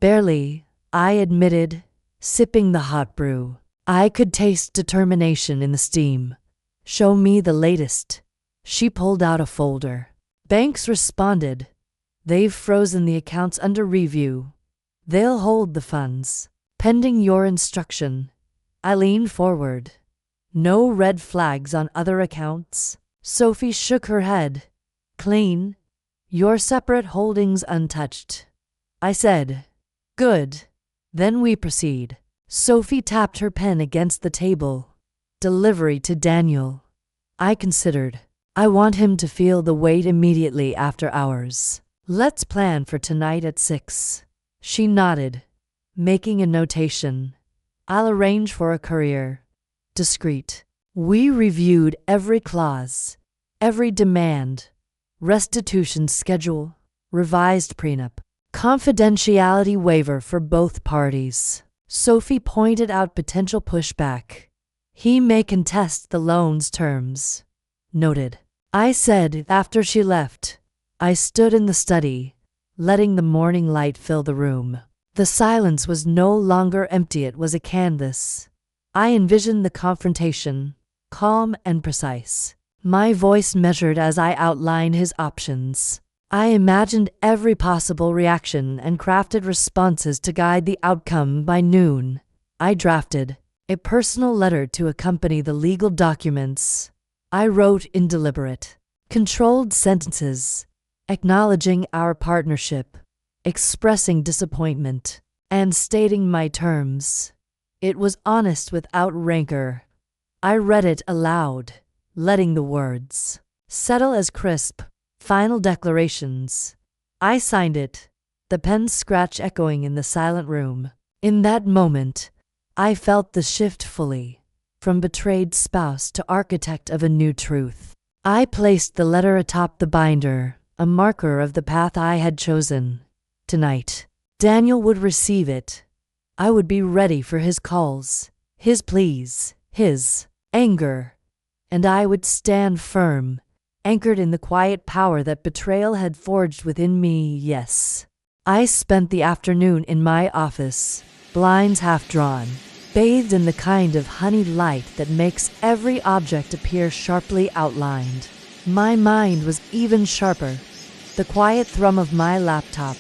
Barely, I admitted, sipping the hot brew. I could taste determination in the steam. Show me the latest. She pulled out a folder. Banks responded. They've frozen the accounts under review. They'll hold the funds, pending your instruction. I leaned forward. No red flags on other accounts? Sophie shook her head. Clean. Your separate holdings untouched. I said. Good. Then we proceed. Sophie tapped her pen against the table. Delivery to Daniel. I considered. I want him to feel the weight immediately after hours. Let's plan for tonight at 6. She nodded, making a notation. I'll arrange for a courier. Discreet. We reviewed every clause, every demand, restitution schedule, revised prenup, confidentiality waiver for both parties. Sophie pointed out potential pushback. He may contest the loan's terms. Noted. I said after she left. I stood in the study, letting the morning light fill the room. The silence was no longer empty, it was a canvas. I envisioned the confrontation, calm and precise. My voice measured as I outlined his options. I imagined every possible reaction and crafted responses to guide the outcome. By noon, I drafted a personal letter to accompany the legal documents. I wrote in deliberate, controlled sentences, acknowledging our partnership, expressing disappointment, and stating my terms. It was honest without rancor. I read it aloud, letting the words settle as crisp, final declarations. I signed it, the pen's scratch echoing in the silent room. In that moment, I felt the shift fully, from betrayed spouse to architect of a new truth. I placed the letter atop the binder, a marker of the path I had chosen. Tonight, Daniel would receive it. I would be ready for his calls, his pleas, his anger, and I would stand firm, anchored in the quiet power that betrayal had forged within me. Yes. I spent the afternoon in my office, blinds half drawn, bathed in the kind of honeyed light that makes every object appear sharply outlined. My mind was even sharper. The quiet thrum of my laptop,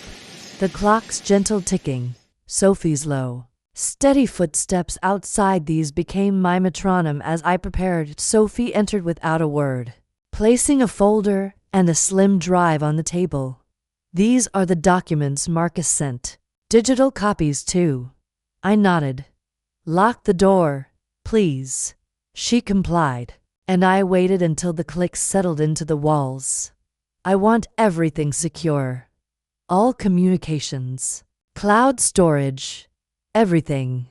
the clock's gentle ticking, Sophie's low, steady footsteps outside, these became my metronome as I prepared. Sophie entered without a word, placing a folder and a slim drive on the table. These are the documents Marcus sent. Digital copies too. I nodded. Lock the door, please. She complied, and I waited until the clicks settled into the walls. I want everything secure. All communications, cloud storage, everything.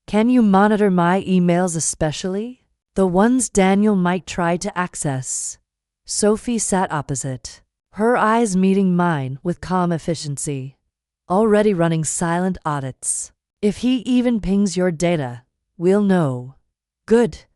Can you monitor my emails, especially the ones Daniel might try to access? Sophie sat opposite, her eyes meeting mine with calm efficiency. Already running silent audits. If he even pings your data, we'll know. Good.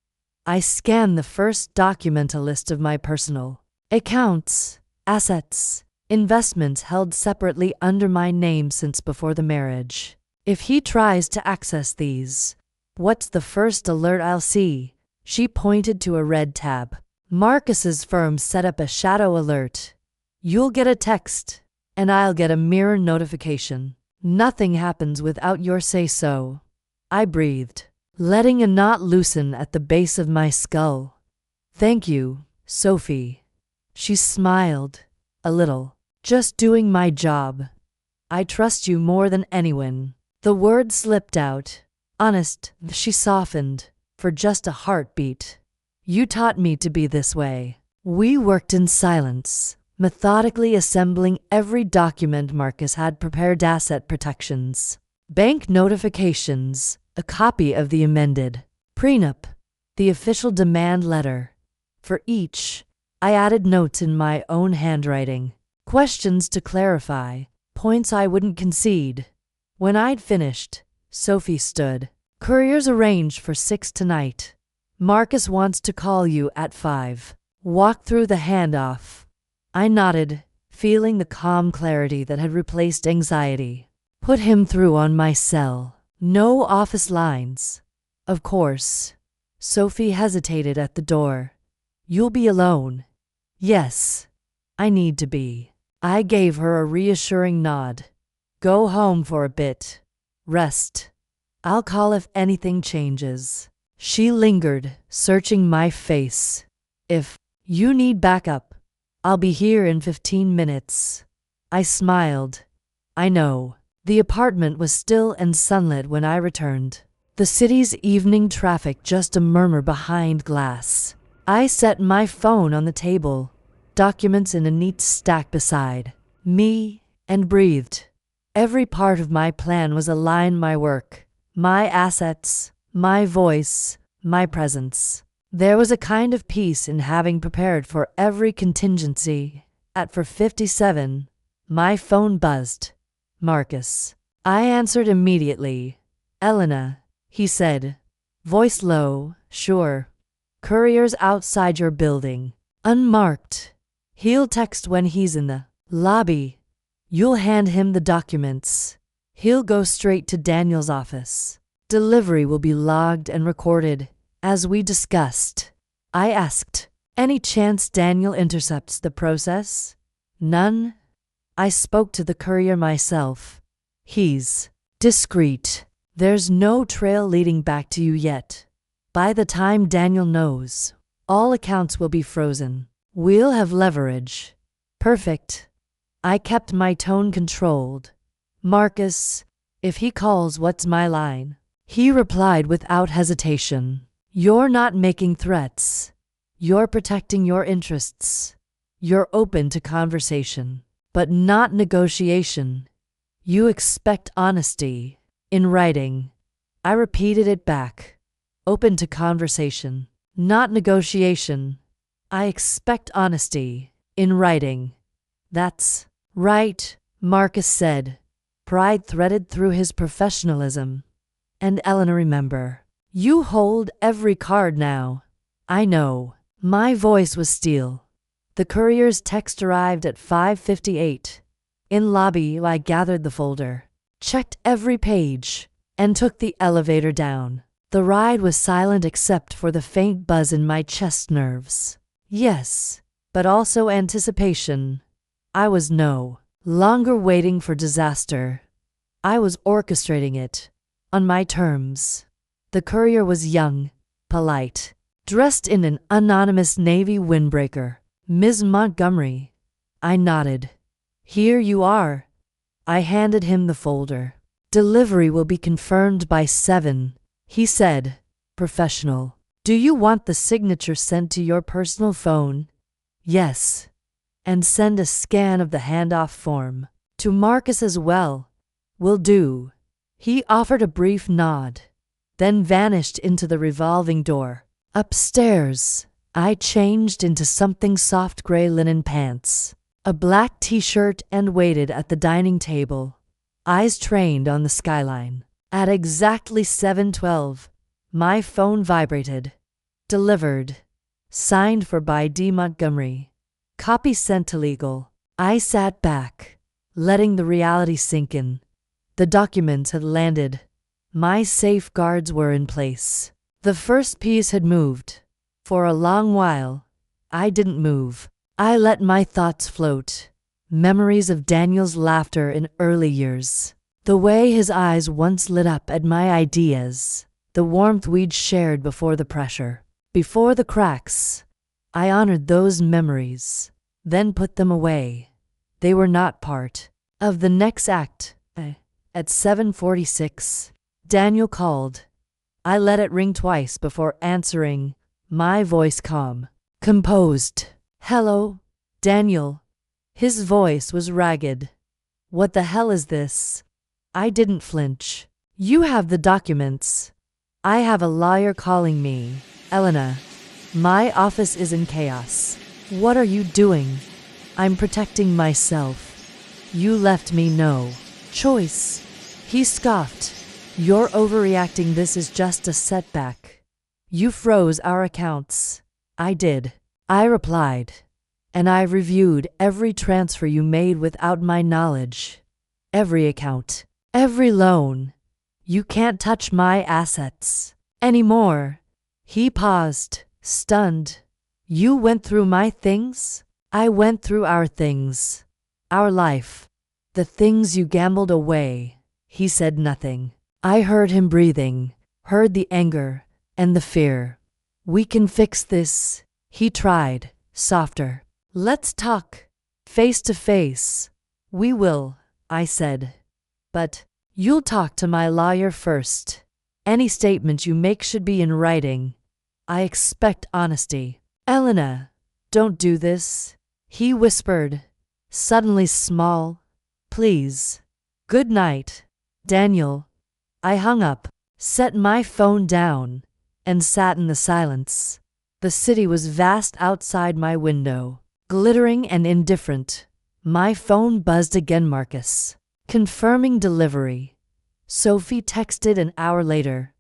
I scanned the first document, a list of my personal accounts, assets, investments held separately under my name since before the marriage. If he tries to access these, what's the first alert I'll see? She pointed to a red tab. Marcus's firm set up a shadow alert. You'll get a text, and I'll get a mirror notification. Nothing happens without your say-so. I breathed, letting a knot loosen at the base of my skull. Thank you, Sophie. She smiled, a little. Just doing my job. I trust you more than anyone. The word slipped out. Honest, she softened, for just a heartbeat. You taught me to be this way. We worked in silence, methodically assembling every document Marcus had prepared. Asset protections, bank notifications, a copy of the amended prenup, the official demand letter. For each, I added notes in my own handwriting, questions to clarify, points I wouldn't concede. When I'd finished, Sophie stood. Couriers arranged for 6 tonight. Marcus wants to call you at 5. Walk through the handoff. I nodded, feeling the calm clarity that had replaced anxiety. Put him through on my cell. No office lines. Of course. Sophie hesitated at the door. You'll be alone. Yes. I need to be. I gave her a reassuring nod. Go home for a bit. Rest. I'll call if anything changes. She lingered, searching my face. If you need backup, I'll be here in 15 minutes. I smiled. I know. The apartment was still and sunlit when I returned. The city's evening traffic just a murmur behind glass. I set my phone on the table, documents in a neat stack beside me, and breathed. Every part of my plan was aligned: my work, my assets, my voice, my presence. There was a kind of peace in having prepared for every contingency. At 4:57, my phone buzzed. Marcus. I answered immediately. Elena, he said, voice low. Sure. Courier's outside your building. Unmarked. He'll text when he's in the lobby. You'll hand him the documents. He'll go straight to Daniel's office. Delivery will be logged and recorded, as we discussed. I asked, any chance Daniel intercepts the process? None. I spoke to the courier myself. He's discreet. There's no trail leading back to you yet. By the time Daniel knows, all accounts will be frozen. We'll have leverage. Perfect. I kept my tone controlled. Marcus, if he calls, what's my line? He replied without hesitation. You're not making threats. You're protecting your interests. You're open to conversation, but not negotiation. You expect honesty. In writing. I repeated it back. Open to conversation, not negotiation. I expect honesty. In writing. That's right, Marcus said. Pride threaded through his professionalism. And Elena, remember, you hold every card now. I know. My voice was steel. The courier's text arrived at 5:58. In lobby, I gathered the folder, checked every page, and took the elevator down. The ride was silent except for the faint buzz in my chest nerves. Yes, but also anticipation. I was no longer waiting for disaster. I was orchestrating it, on my terms. The courier was young, polite, dressed in an anonymous navy windbreaker. Ms. Montgomery. I nodded. Here you are. I handed him the folder. Delivery will be confirmed by 7, he said. Professional. Do you want the signature sent to your personal phone? Yes. And send a scan of the handoff form. To Marcus as well. Will do. He offered a brief nod, then vanished into the revolving door. Upstairs, I changed into something soft gray linen pants, a black t-shirt, and waited at the dining table, eyes trained on the skyline. At exactly 7:12, my phone vibrated. Delivered. Signed for by D. Montgomery. Copy sent to legal. I sat back, letting the reality sink in. The documents had landed. My safeguards were in place. The first piece had moved. For a long while, I didn't move. I let my thoughts float. Memories of Daniel's laughter in early years. The way his eyes once lit up at my ideas. The warmth we'd shared before the pressure. Before the cracks. I honored those memories, then put them away. They were not part of the next act. At 7:46, Daniel called. I let it ring twice before answering, my voice calm, composed. Hello, Daniel. His voice was ragged. What the hell is this? I didn't flinch. You have the documents. I have a lawyer calling me. Elena, my office is in chaos. What are you doing? I'm protecting myself. You left me no choice. He scoffed. You're overreacting. This is just a setback. You froze our accounts. I did. I replied. And I reviewed every transfer you made without my knowledge. Every account. Every loan. You can't touch my assets anymore. He paused, stunned. You went through my things? I went through our things. Our life. The things you gambled away. He said nothing. I heard him breathing, heard the anger and the fear. We can fix this, he tried, softer. Let's talk, face to face. We will, I said. But you'll talk to my lawyer first. Any statement you make should be in writing. I expect honesty. Elena, don't do this, he whispered, suddenly small. Please. Good night, Daniel. I hung up, set my phone down, and sat in the silence. The city was vast outside my window, glittering and indifferent. My phone buzzed again. Marcus. Confirming delivery. Sophie texted an hour later.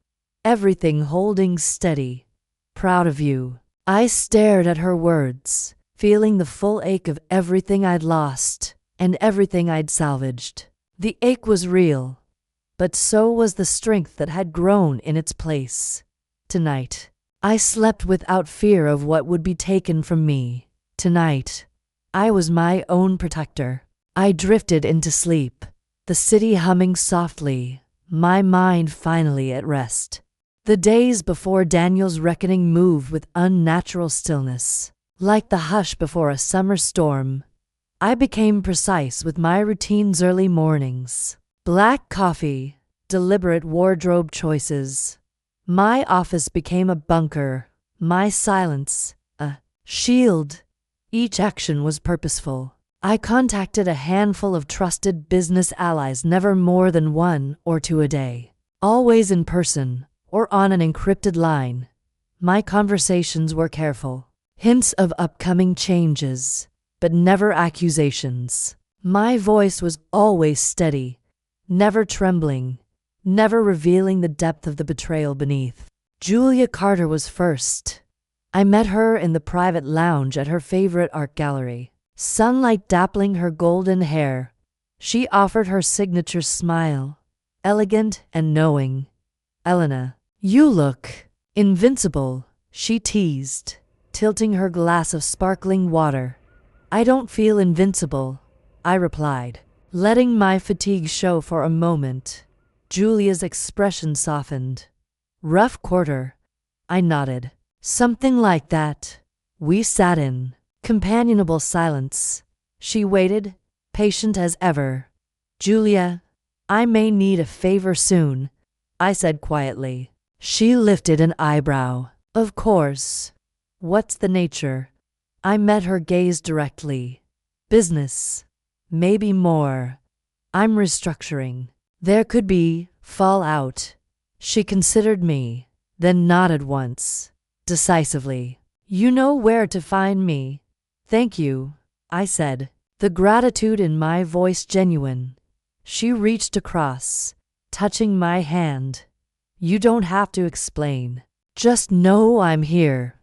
Everything holding steady. Proud of you. I stared at her words, feeling the full ache of everything I'd lost and everything I'd salvaged. The ache was real, but so was the strength that had grown in its place. Tonight, I slept without fear of what would be taken from me. Tonight, I was my own protector. I drifted into sleep, the city humming softly, my mind finally at rest. The days before Daniel's reckoning moved with unnatural stillness. Like the hush before a summer storm, I became precise with my routines. Early mornings, black coffee, deliberate wardrobe choices. My office became a bunker, my silence, a shield. Each action was purposeful. I contacted a handful of trusted business allies, never more than 1 or 2 a day. Always in person, or on an encrypted line. My conversations were careful. Hints of upcoming changes, but never accusations. My voice was always steady, never trembling, never revealing the depth of the betrayal beneath. Julia Carter was first. I met her in the private lounge at her favorite art gallery. Sunlight dappling her golden hair, she offered her signature smile, elegant and knowing. "Elena, you look invincible," she teased, tilting her glass of sparkling water. "I don't feel invincible," I replied, letting my fatigue show for a moment. Julia's expression softened. "Rough quarter," I nodded. "Something like that." We sat in companionable silence. She waited, patient as ever. "Julia, I may need a favor soon," I said quietly. She lifted an eyebrow. "Of course. What's the nature?" I met her gaze directly. "Business. Maybe more. I'm restructuring. There could be fallout." She considered me, then nodded once, decisively. "You know where to find me." "Thank you," I said, the gratitude in my voice genuine. She reached across, touching my hand. "You don't have to explain. Just know I'm here."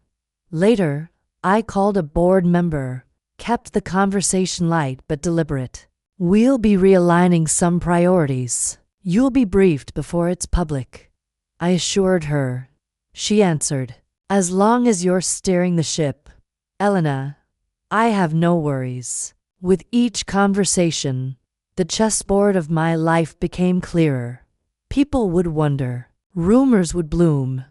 Later, I called a board member, kept the conversation light but deliberate. "We'll be realigning some priorities. You'll be briefed before it's public," I assured her. She answered, "As long as you're steering the ship, Elena, I have no worries." With each conversation, the chessboard of my life became clearer. People would wonder. Rumors would bloom.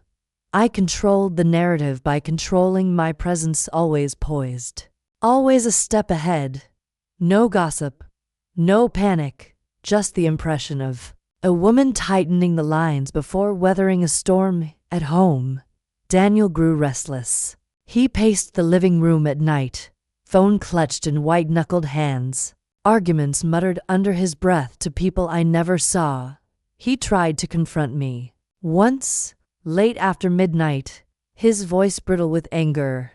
I controlled the narrative by controlling my presence, always poised. Always a step ahead. No gossip. No panic. Just the impression of a woman tightening the lines before weathering a storm. At home, Daniel grew restless. He paced the living room at night, phone clutched in white-knuckled hands, arguments muttered under his breath to people I never saw. He tried to confront me. Once, late after midnight, his voice brittle with anger.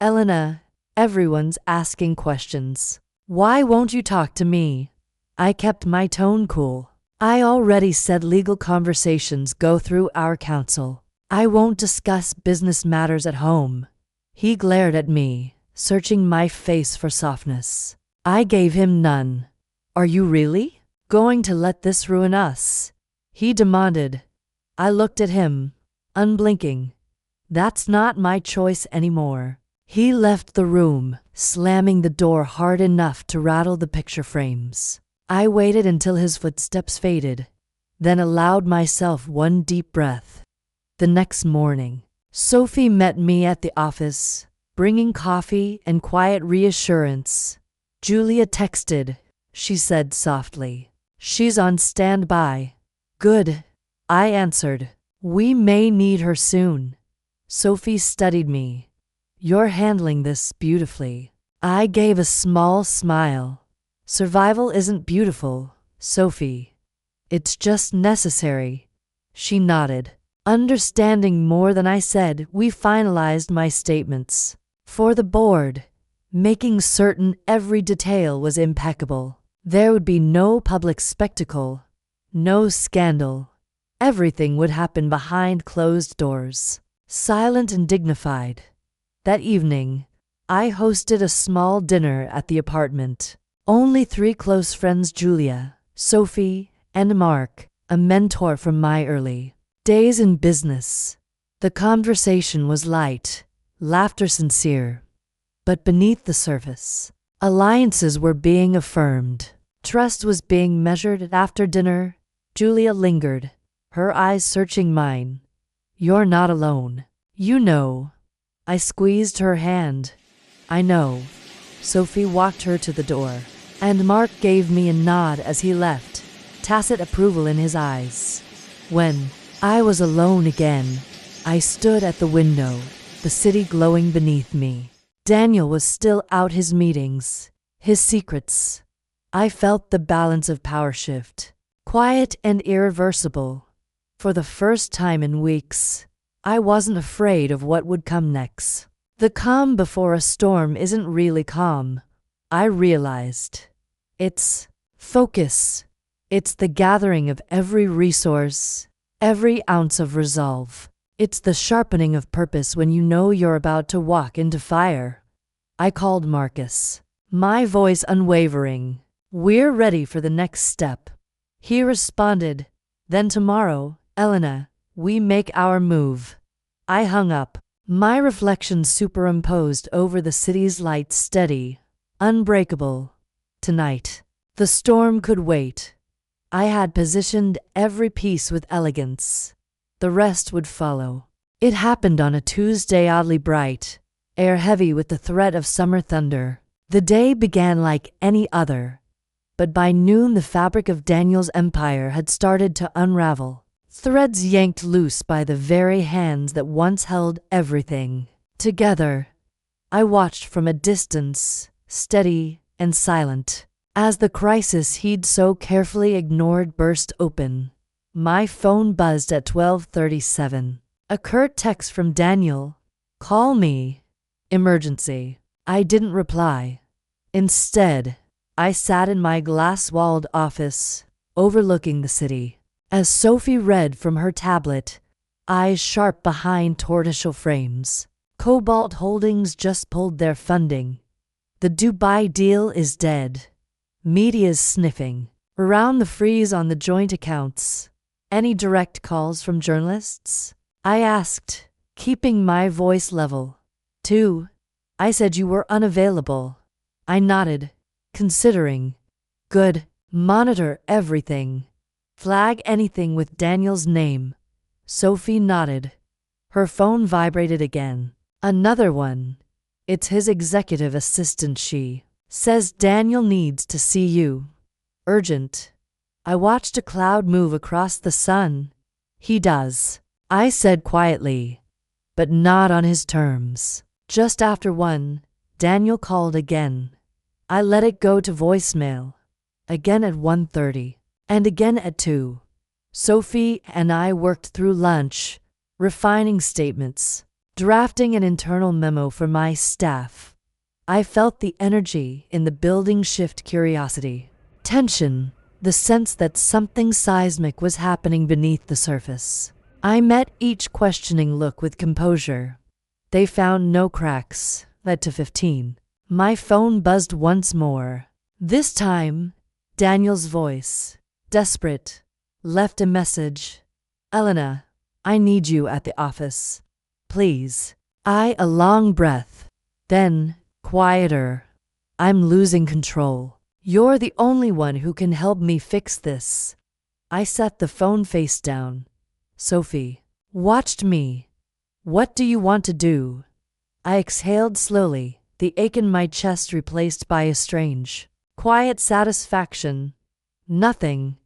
"Elena, everyone's asking questions. Why won't you talk to me?" I kept my tone cool. "I already said legal conversations go through our counsel. I won't discuss business matters at home." He glared at me, searching my face for softness. I gave him none. "Are you really going to let this ruin us?" he demanded. I looked at him, unblinking. "That's not my choice anymore." He left the room, slamming the door hard enough to rattle the picture frames. I waited until his footsteps faded, then allowed myself one deep breath. The next morning, Sophie met me at the office, bringing coffee and quiet reassurance. "Julia texted," she said softly. "She's on standby." "Good," I answered. "We may need her soon." Sophie studied me. "You're handling this beautifully." I gave a small smile. "Survival isn't beautiful, Sophie. It's just necessary." She nodded. Understanding more than I said, we finalized my statements. For the board, making certain every detail was impeccable. There would be no public spectacle, no scandal. Everything would happen behind closed doors, silent and dignified. That evening, I hosted a small dinner at the apartment. Only 3 close friends, Julia, Sophie, and Mark, a mentor from my early days in business. The conversation was light, laughter sincere. But beneath the surface, alliances were being affirmed. Trust was being measured. After dinner, Julia lingered, her eyes searching mine. "You're not alone. You know." I squeezed her hand. "I know." Sophie walked her to the door, and Mark gave me a nod as he left, tacit approval in his eyes. When I was alone again, I stood at the window, the city glowing beneath me. Daniel was still out his meetings, his secrets. I felt the balance of power shift, quiet and irreversible. For the first time in weeks, I wasn't afraid of what would come next. The calm before a storm isn't really calm, I realized. It's focus. It's the gathering of every resource, every ounce of resolve. It's the sharpening of purpose when you know you're about to walk into fire. I called Marcus, my voice unwavering. "We're ready for the next step." He responded, "Then tomorrow, Elena, we make our move." I hung up, my reflection superimposed over the city's lights, steady, unbreakable. Tonight, the storm could wait. I had positioned every piece with elegance. The rest would follow. It happened on a Tuesday, oddly bright, air heavy with the threat of summer thunder. The day began like any other, but by noon the fabric of Daniel's empire had started to unravel. Threads yanked loose by the very hands that once held everything together. I watched from a distance, steady and silent, as the crisis he'd so carefully ignored burst open. My phone buzzed at 12:37. A curt text from Daniel. "Call me. Emergency." I didn't reply. Instead, I sat in my glass-walled office, overlooking the city. As Sophie read from her tablet, eyes sharp behind tortoiseshell frames. Cobalt Holdings just pulled their funding. The Dubai deal is dead. Media's sniffing around the freeze on the joint accounts. Any direct calls from journalists? I asked, keeping my voice level. "2. I said you were unavailable." I nodded, considering. "Good. Monitor everything. Flag anything with Daniel's name." Sophie nodded. Her phone vibrated again. "Another one. It's his executive assistant. She says Daniel needs to see you. Urgent." I watched a cloud move across the sun. "He does," I said quietly, but not on his terms. Just after 1, Daniel called again. I let it go to voicemail. Again at 1:30, and again at 2. Sophie and I worked through lunch, refining statements, drafting an internal memo for my staff. I felt the energy in the building shift: curiosity, tension, the sense that something seismic was happening beneath the surface. I met each questioning look with composure. They found no cracks. Led to 15. My phone buzzed once more. This time, Daniel's voice, desperate, left a message. "Elena, I need you at the office. Please." A long breath. Then, quieter. "I'm losing control. You're the only one who can help me fix this." I set the phone face down. Sophie watched me. "What do you want to do?" I exhaled slowly, the ache in my chest replaced by a strange, quiet satisfaction. "Nothing.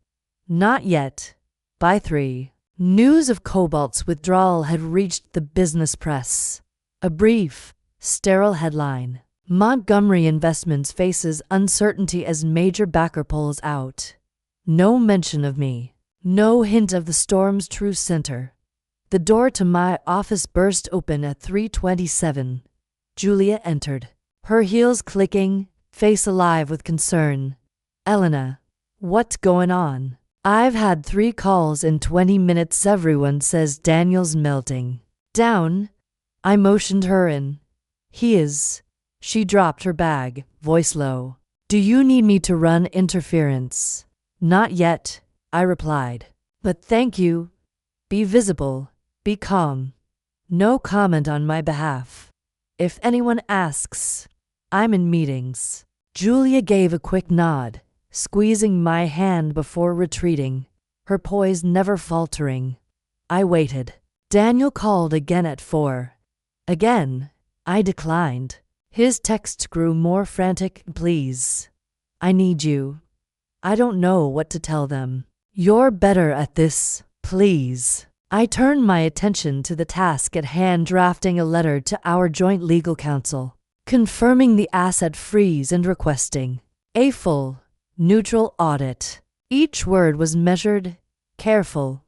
Not yet." By 3, news of Cobalt's withdrawal had reached the business press. A brief, sterile headline. "Montgomery Investments faces uncertainty as major backer pulls out." No mention of me. No hint of the storm's true center. The door to my office burst open at 3:27. Julia entered, her heels clicking, face alive with concern. Elena, what's going on? I've had 3 calls in 20 minutes. Everyone says Daniel's melting down. I motioned her in. He is. She dropped her bag, voice low. Do you need me to run interference? Not yet, I replied. But thank you. Be visible. Be calm. No comment on my behalf. If anyone asks, I'm in meetings. Julia gave a quick nod, squeezing my hand before retreating, her poise never faltering. I waited. Daniel called again at 4. Again, I declined. His texts grew more frantic. Please. I need you. I don't know what to tell them. You're better at this, please. I turned my attention to the task at hand, drafting a letter to our joint legal counsel, confirming the asset freeze and requesting a full, neutral audit. Each word was measured, careful.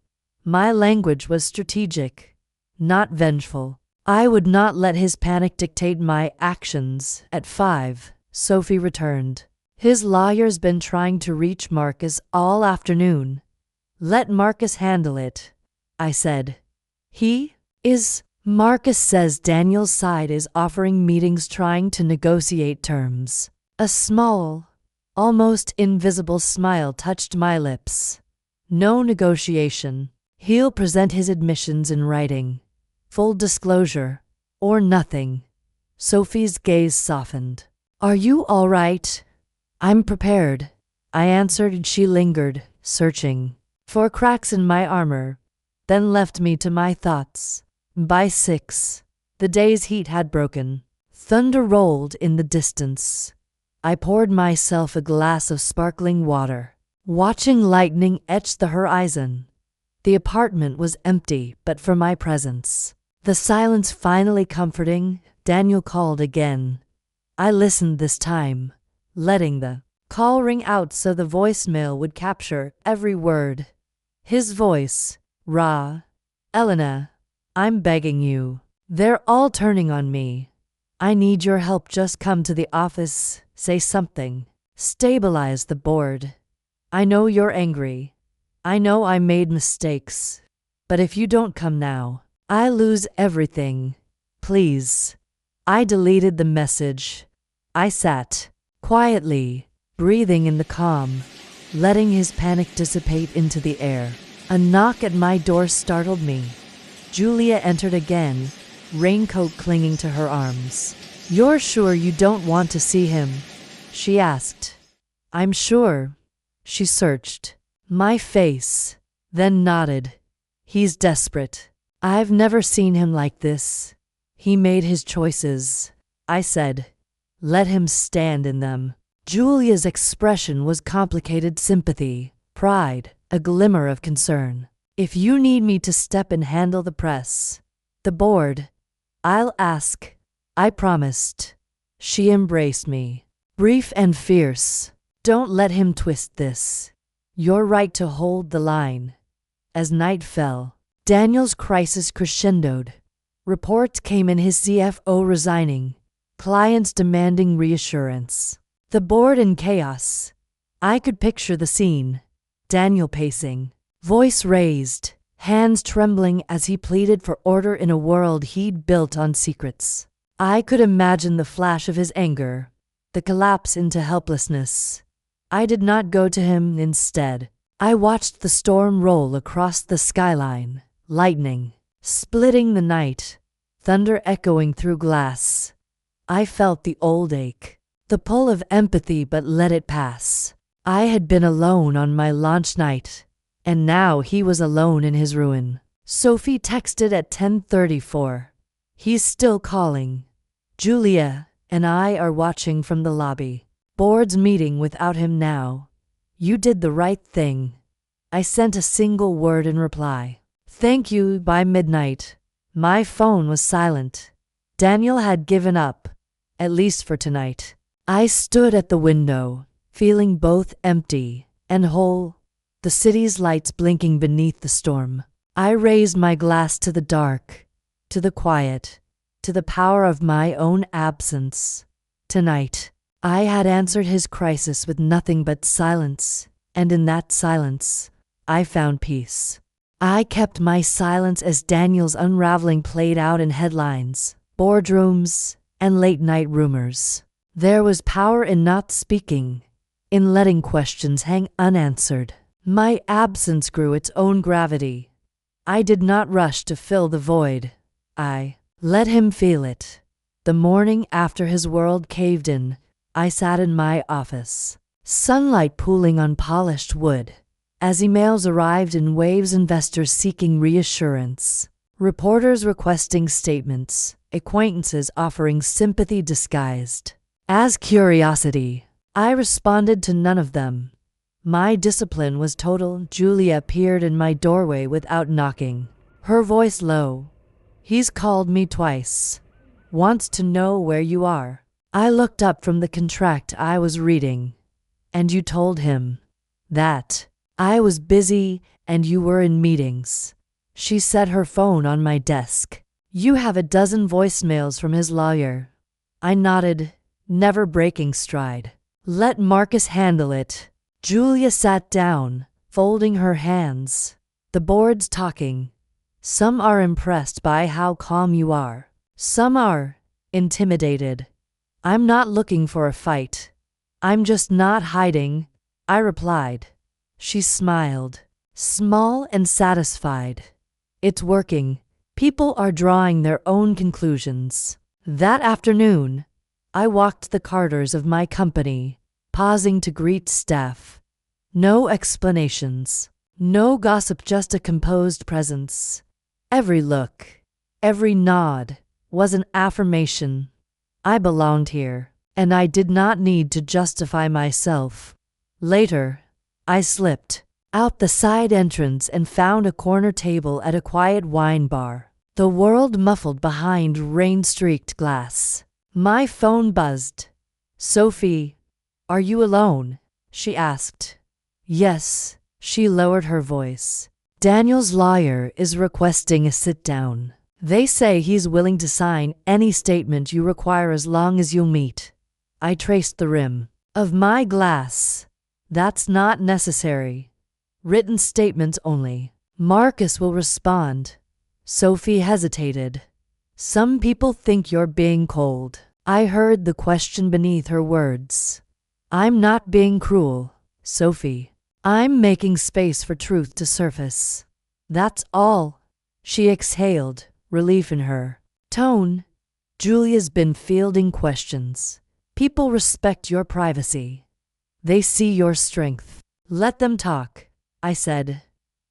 My language was strategic, not vengeful. I would not let his panic dictate my actions. At 5, Sophie returned. His lawyer's been trying to reach Marcus all afternoon. Let Marcus handle it, I said. He is. Marcus says Daniel's side is offering meetings, trying to negotiate terms. A small, almost invisible smile touched my lips. No negotiation. He'll present his admissions in writing. Full disclosure, or nothing. Sophie's gaze softened. Are you all right? I'm prepared, I answered, and she lingered, searching for cracks in my armor, then left me to my thoughts. By 6, the day's heat had broken. Thunder rolled in the distance. I poured myself a glass of sparkling water, watching lightning etch the horizon. The apartment was empty but for my presence. The silence finally comforting. Daniel called again. I listened this time, letting the call ring out so the voicemail would capture every word. His voice, raw. Elena, I'm begging you. They're all turning on me. I need your help. Just come to the office, say something. Stabilize the board. I know you're angry. I know I made mistakes. But if you don't come now, I lose everything. Please. I deleted the message. I sat quietly, breathing in the calm, letting his panic dissipate into the air. A knock at my door startled me. Julia entered again, raincoat clinging to her arms. You're sure you don't want to see him? She asked. I'm sure. She searched my face, then nodded. He's desperate. I've never seen him like this. He made his choices, I said. Let him stand in them. Julia's expression was complicated: sympathy, pride, a glimmer of concern. If you need me to step and handle the press, the board, I'll ask, I promised. She embraced me, brief and fierce. Don't let him twist this. You're right to hold the line. As night fell, Daniel's crisis crescendoed. Reports came in: his CFO resigning, clients demanding reassurance, the board in chaos. I could picture the scene. Daniel pacing, voice raised, hands trembling as he pleaded for order in a world he'd built on secrets. I could imagine the flash of his anger, the collapse into helplessness. I did not go to him. Instead, I watched the storm roll across the skyline, lightning splitting the night, thunder echoing through glass. I felt the old ache, the pull of empathy, but let it pass. I had been alone on my launch night, and now he was alone in his ruin. Sophie texted at 10:34. He's still calling. Julia and I are watching from the lobby. Board's meeting without him now. You did the right thing. I sent a single word in reply. Thank you. By midnight, my phone was silent. Daniel had given up, at least for tonight. I stood at the window, feeling both empty and whole, the city's lights blinking beneath the storm. I raised my glass to the dark, to the quiet, to the power of my own absence. Tonight, I had answered his crisis with nothing but silence, and in that silence, I found peace. I kept my silence as Daniel's unraveling played out in headlines, boardrooms, and late-night rumors. There was power in not speaking, in letting questions hang unanswered. My absence grew its own gravity. I did not rush to fill the void. I let him feel it. The morning after his world caved in, I sat in my office, sunlight pooling on polished wood. As emails arrived in waves, investors seeking reassurance, reporters requesting statements, acquaintances offering sympathy disguised as curiosity, I responded to none of them. My discipline was total. Julia appeared in my doorway without knocking, her voice low. He's called me twice. Wants to know where you are. I looked up from the contract I was reading. And you told him that I was busy and you were in meetings. She set her phone on my desk. You have a dozen voicemails from his lawyer. I nodded, never breaking stride. Let Marcus handle it. Julia sat down, folding her hands. The board's talking. Some are impressed by how calm you are. Some are intimidated. I'm not looking for a fight. I'm just not hiding, I replied. She smiled, small and satisfied. It's working. People are drawing their own conclusions. That afternoon, I walked the corridors of my company, pausing to greet staff. No explanations, no gossip, just a composed presence. Every look, every nod was an affirmation. I belonged here, and I did not need to justify myself. Later, I slipped out the side entrance and found a corner table at a quiet wine bar, the world muffled behind rain-streaked glass. My phone buzzed. Sophie, are you alone? She asked. Yes, she lowered her voice. Daniel's lawyer is requesting a sit-down. They say he's willing to sign any statement you require as long as you'll meet. I traced the rim of my glass. That's not necessary. Written statements only. Marcus will respond. Sophie hesitated. Some people think you're being cold. I heard the question beneath her words. I'm not being cruel, Sophie. I'm making space for truth to surface. That's all. She exhaled, relief in her tone. Julia's been fielding questions. People respect your privacy. They see your strength. Let them talk, I said.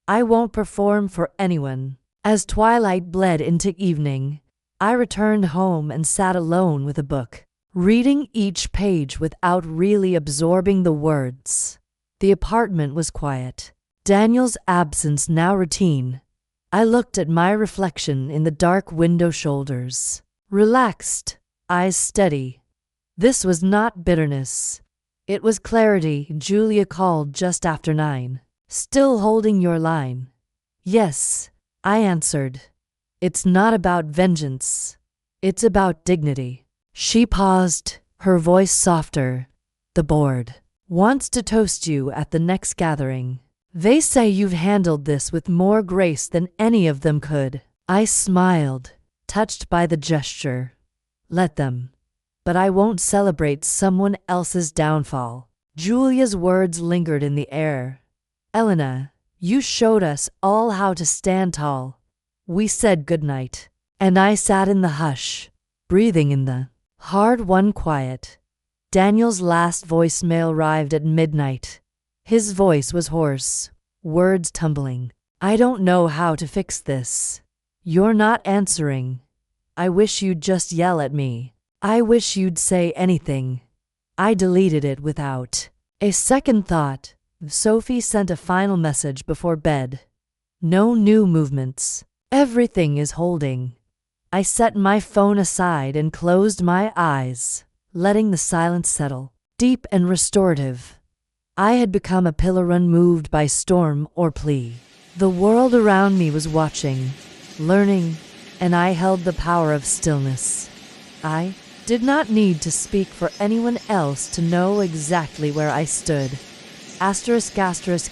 I won't perform for anyone. As twilight bled into evening, I returned home and sat alone with a book, reading each page without really absorbing the words. The apartment was quiet. Daniel's absence now routine. I looked at my reflection in the dark window, shoulders relaxed, eyes steady. This was not bitterness. It was clarity. Julia called just after 9. Still holding your line? Yes, I answered. It's not about vengeance. It's about dignity. She paused, her voice softer. The board wants to toast you at the next gathering. They say you've handled this with more grace than any of them could. I smiled, touched by the gesture. Let them. But I won't celebrate someone else's downfall. Julia's words lingered in the air. Elena, you showed us all how to stand tall. We said goodnight, and I sat in the hush, breathing in the hard-won quiet. Daniel's last voicemail arrived at midnight. His voice was hoarse, words tumbling. I don't know how to fix this. You're not answering. I wish you'd just yell at me. I wish you'd say anything. I deleted it without a second thought. Sophie sent a final message before bed. No new movements. Everything is holding. I set my phone aside and closed my eyes, letting the silence settle, deep and restorative. I had become a pillar unmoved by storm or plea. The world around me was watching, learning, and I held the power of stillness. I did not need to speak for anyone else to know exactly where I stood.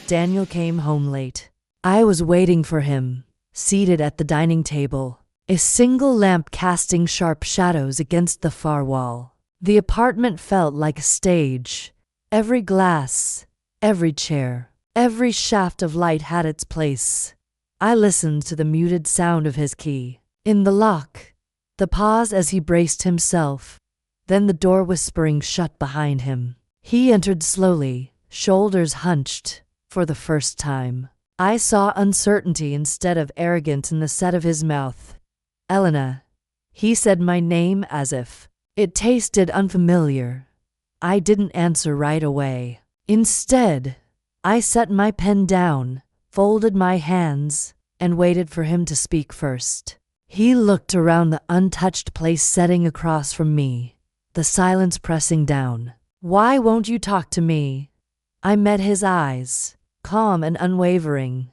Daniel came home late. I was waiting for him, seated at the dining table, a single lamp casting sharp shadows against the far wall. The apartment felt like a stage. Every glass, every chair, every shaft of light had its place. I listened to the muted sound of his key in the lock, the pause as he braced himself, then the door whispering shut behind him. He entered slowly, shoulders hunched. For the first time, I saw uncertainty instead of arrogance in the set of his mouth. Elena. He said my name as if it tasted unfamiliar. I didn't answer right away. Instead, I set my pen down, folded my hands, and waited for him to speak first. He looked around the untouched place sitting across from me, the silence pressing down. Why won't you talk to me? I met his eyes, calm and unwavering.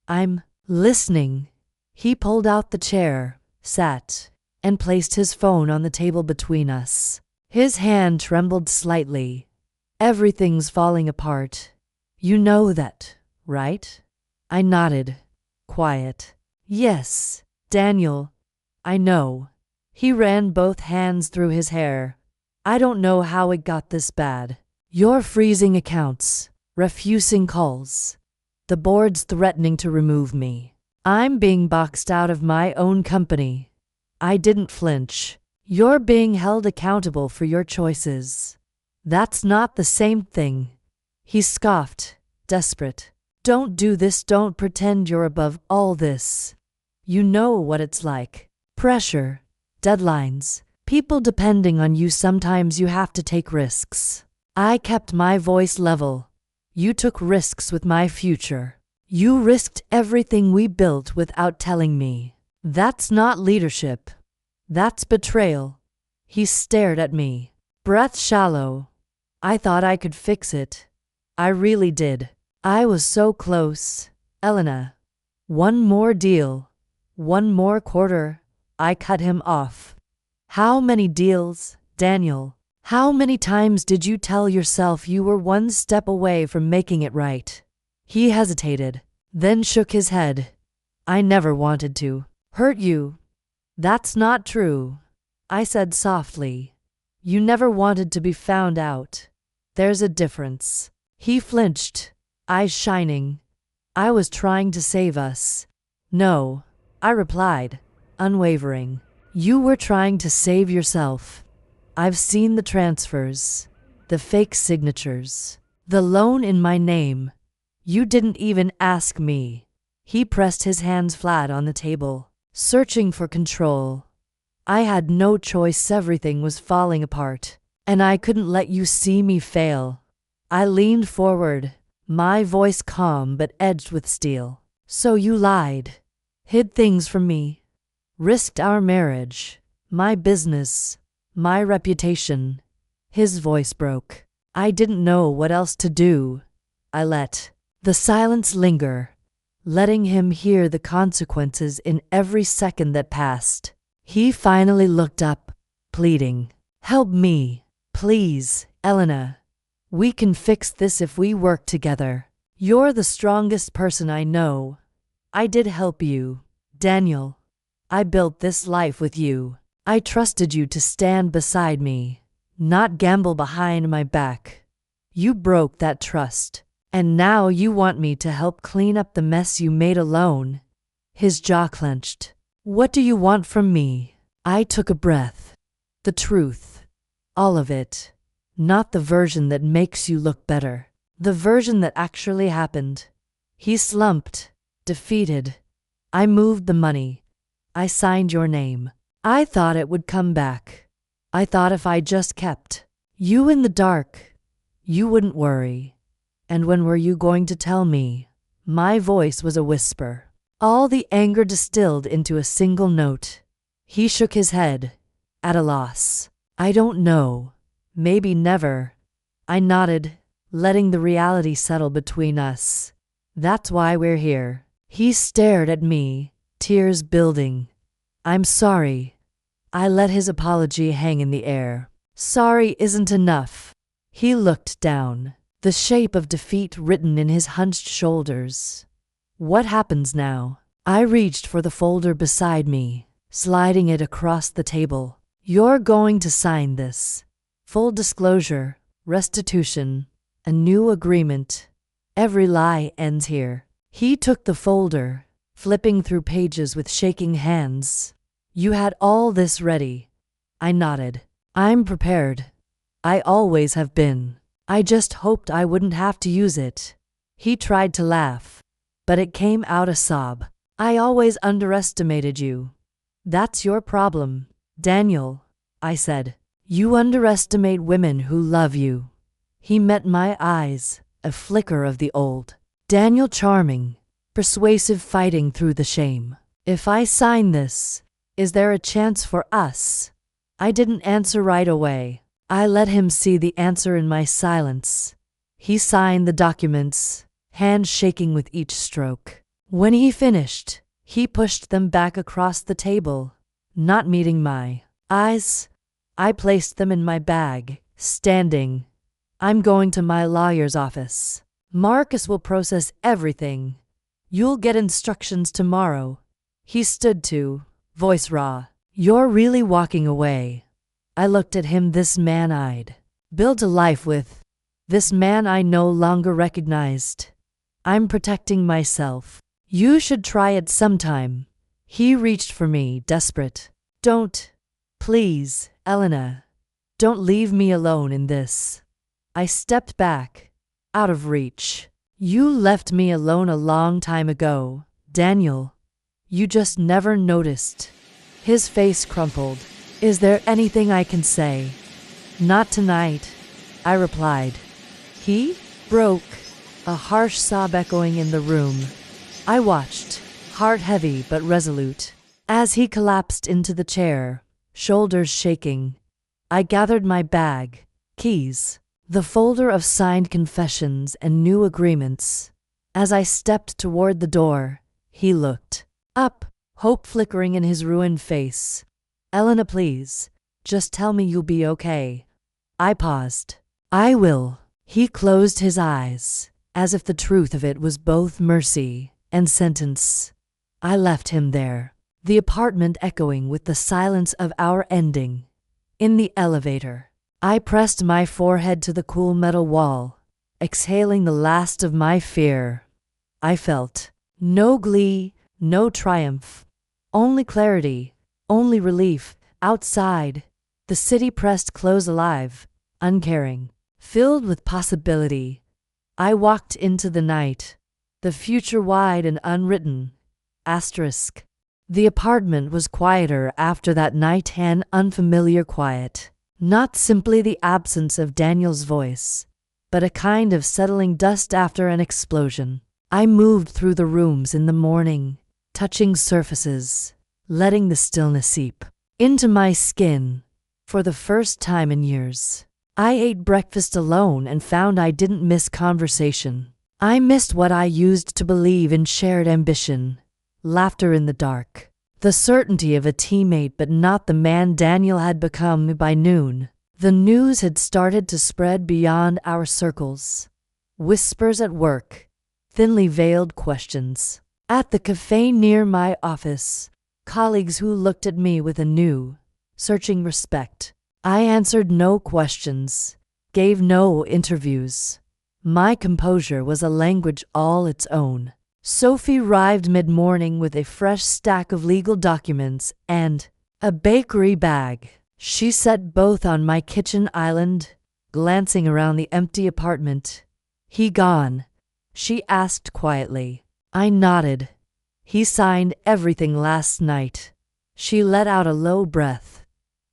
I'm listening. He pulled out the chair, sat, and placed his phone on the table between us. His hand trembled slightly. Everything's falling apart. You know that, right? I nodded, quiet. Yes, Daniel, I know. He ran both hands through his hair. I don't know how it got this bad. You're freezing accounts, refusing calls. The board's threatening to remove me. I'm being boxed out of my own company. I didn't flinch. You're being held accountable for your choices. That's not the same thing. He scoffed, desperate. Don't do this, don't pretend you're above all this. You know what it's like. Pressure, deadlines, people depending on you. Sometimes you have to take risks. I kept my voice level. You took risks with my future. You risked everything we built without telling me. That's not leadership. That's betrayal. He stared at me, breath shallow. I thought I could fix it. I really did. I was so close. Elena. One more deal. One more quarter. I cut him off. How many deals, Daniel? How many times did you tell yourself you were one step away from making it right? He hesitated, then shook his head. I never wanted to hurt you. That's not true, I said softly. You never wanted to be found out. There's a difference. He flinched, eyes shining. I was trying to save us. No, I replied, unwavering. You were trying to save yourself. I've seen the transfers, the fake signatures, the loan in my name. You didn't even ask me. He pressed his hands flat on the table, searching for control. I had no choice. Everything was falling apart, and I couldn't let you see me fail. I leaned forward, my voice calm but edged with steel. So you lied, hid things from me, risked our marriage, my business, my reputation. His voice broke. I didn't know what else to do. I let the silence linger, letting him hear the consequences in every second that passed. He finally looked up, pleading. Help me, please, Elena. We can fix this if we work together. You're the strongest person I know. I did help you, Daniel. I built this life with you. I trusted you to stand beside me, not gamble behind my back. You broke that trust, and now you want me to help clean up the mess you made alone. His jaw clenched. What do you want from me? I took a breath. The truth. All of it. Not the version that makes you look better. The version that actually happened. He slumped, defeated. I moved the money. I signed your name. I thought it would come back. I thought if I just kept you in the dark, you wouldn't worry. And when were you going to tell me? My voice was a whisper. All the anger distilled into a single note. He shook his head, at a loss. I don't know. Maybe never. I nodded, letting the reality settle between us. That's why we're here. He stared at me, tears building. I'm sorry. I let his apology hang in the air. Sorry isn't enough. He looked down, the shape of defeat written in his hunched shoulders. What happens now? I reached for the folder beside me, sliding it across the table. You're going to sign this. Full disclosure, restitution, a new agreement. Every lie ends here. He took the folder, flipping through pages with shaking hands. You had all this ready. I nodded. I'm prepared. I always have been. I just hoped I wouldn't have to use it. He tried to laugh, but it came out a sob. I always underestimated you. That's your problem, Daniel, I said. You underestimate women who love you. He met my eyes, a flicker of the old Daniel charming, persuasive, fighting through the shame. If I sign this, is there a chance for us? I didn't answer right away. I let him see the answer in my silence. He signed the documents, hands shaking with each stroke. When he finished, he pushed them back across the table. Not meeting my eyes, I placed them in my bag, standing. I'm going to my lawyer's office. Marcus will process everything. You'll get instructions tomorrow. He stood to, voice raw. You're really walking away. I looked at him, this man I'd built a life with, this man I no longer recognized. I'm protecting myself. You should try it sometime. He reached for me, desperate. Don't. Please, Elena. Don't leave me alone in this. I stepped back, out of reach. You left me alone a long time ago, Daniel. You just never noticed. His face crumpled. Is there anything I can say? Not tonight, I replied. He broke, a harsh sob echoing in the room. I watched, heart heavy but resolute, as he collapsed into the chair, shoulders shaking. I gathered my bag, keys, the folder of signed confessions and new agreements. As I stepped toward the door, he looked up, hope flickering in his ruined face. Elena, please, just tell me you'll be okay. I paused. I will. He closed his eyes, as if the truth of it was both mercy and sentence. I left him there, the apartment echoing with the silence of our ending. In the elevator, I pressed my forehead to the cool metal wall, exhaling the last of my fear. I felt no glee, no triumph, only clarity. Only relief. Outside, the city pressed close, alive, uncaring, filled with possibility. I walked into the night, the future wide and unwritten. Asterisk. The apartment was quieter after that night, an unfamiliar quiet. Not simply the absence of Daniel's voice, but a kind of settling dust after an explosion. I moved through the rooms in the morning, touching surfaces, letting the stillness seep into my skin. For the first time in years, I ate breakfast alone and found I didn't miss conversation. I missed what I used to believe in: shared ambition, laughter in the dark, the certainty of a teammate but not the man Daniel had become. By noon, the news had started to spread beyond our circles. Whispers at work, thinly veiled questions at the cafe near my office, colleagues who looked at me with a new, searching respect. I answered no questions, gave no interviews. My composure was a language all its own. Sophie arrived mid-morning with a fresh stack of legal documents and a bakery bag. She set both on my kitchen island, glancing around the empty apartment. He gone? She asked quietly. I nodded. He signed everything last night. She let out a low breath.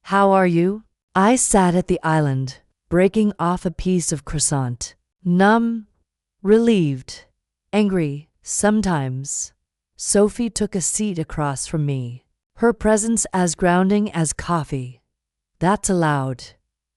How are you? I sat at the island, breaking off a piece of croissant. Numb, relieved, angry, sometimes. Sophie took a seat across from me, her presence as grounding as coffee. That's allowed.